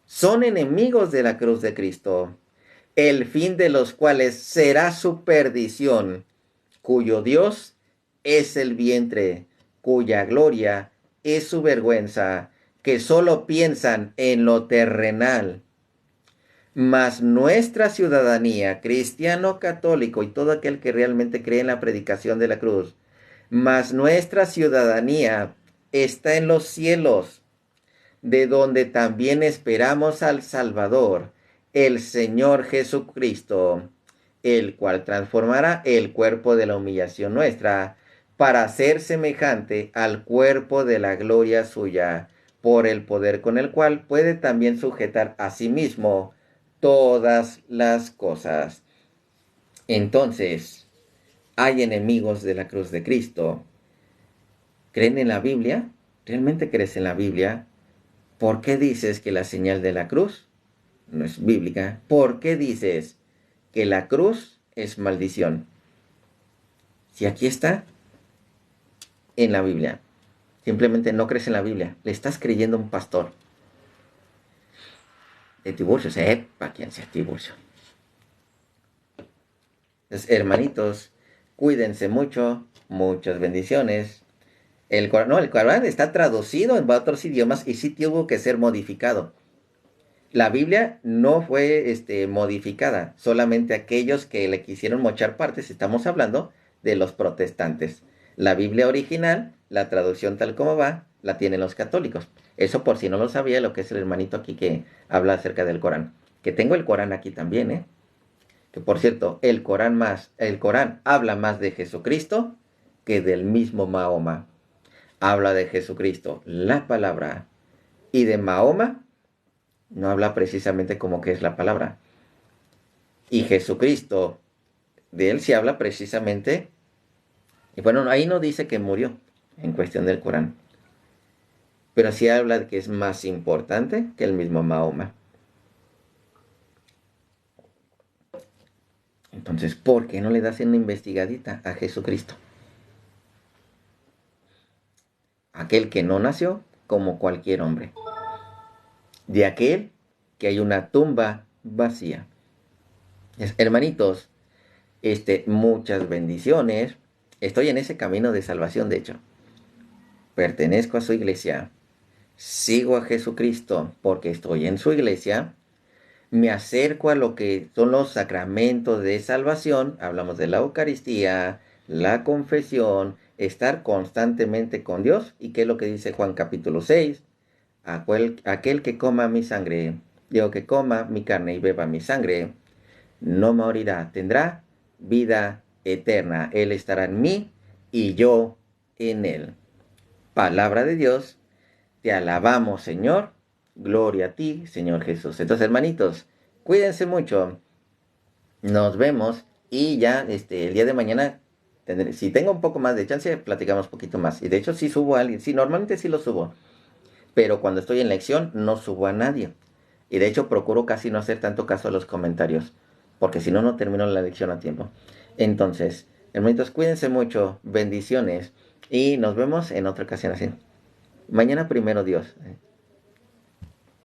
Son enemigos de la cruz de Cristo, el fin de los cuales será su perdición, cuyo Dios es el vientre, cuya gloria es su vergüenza, que solo piensan en lo terrenal. Mas nuestra ciudadanía, cristiano, católico y todo aquel que realmente cree en la predicación de la cruz, mas nuestra ciudadanía está en los cielos, de donde también esperamos al Salvador, el Señor Jesucristo, el cual transformará el cuerpo de la humillación nuestra para ser semejante al cuerpo de la gloria suya, por el poder con el cual puede también sujetar a sí mismo todas las cosas. Entonces, hay enemigos de la cruz de Cristo. ¿Creen en la Biblia? ¿Realmente crees en la Biblia? ¿Por qué dices que la señal de la cruz no es bíblica? ¿Por qué dices que la cruz es maldición? Si aquí está en la Biblia. Simplemente no crees en la Biblia. Le estás creyendo a un pastor. De Tiburcio, sepa quién sea Tiburcio. Entonces, hermanitos, cuídense mucho. Muchas bendiciones. El Corán está traducido en otros idiomas y sí tuvo que ser modificado. La Biblia no fue modificada, solamente aquellos que le quisieron mochar partes, estamos hablando de los protestantes. La Biblia original, la traducción tal como va, la tienen los católicos. Eso por si no lo sabía, lo que es el hermanito aquí que habla acerca del Corán. Que tengo el Corán aquí también, ¿eh? Que por cierto, el Corán habla más de Jesucristo que del mismo Mahoma. Habla de Jesucristo, la palabra, y de Mahoma no habla precisamente como que es la palabra. Y Jesucristo, de él sí habla precisamente, y bueno, ahí no dice que murió en cuestión del Corán, pero sí habla de que es más importante que el mismo Mahoma. Entonces, ¿por qué no le das una investigadita a Jesucristo? Aquel que no nació como cualquier hombre. De aquel que hay una tumba vacía. Hermanitos, muchas bendiciones. Estoy en ese camino de salvación, de hecho. Pertenezco a su iglesia. Sigo a Jesucristo porque estoy en su iglesia. Me acerco a lo que son los sacramentos de salvación. Hablamos de la Eucaristía, la confesión, estar constantemente con Dios. ¿Y qué es lo que dice Juan capítulo 6? Aquel que coma mi sangre, que coma mi carne y beba mi sangre, no morirá, tendrá vida eterna. Él estará en mí y yo en él. Palabra de Dios, te alabamos, Señor. Gloria a ti, Señor Jesús. Entonces, hermanitos, cuídense mucho. Nos vemos y ya el día de mañana, si tengo un poco más de chance, platicamos un poquito más. Y de hecho, sí subo a alguien. Sí, normalmente sí lo subo. Pero cuando estoy en lección, no subo a nadie. Y de hecho, procuro casi no hacer tanto caso a los comentarios. Porque si no, no termino la lección a tiempo. Entonces, hermanitos, cuídense mucho. Bendiciones. Y nos vemos en otra ocasión así. Mañana primero Dios.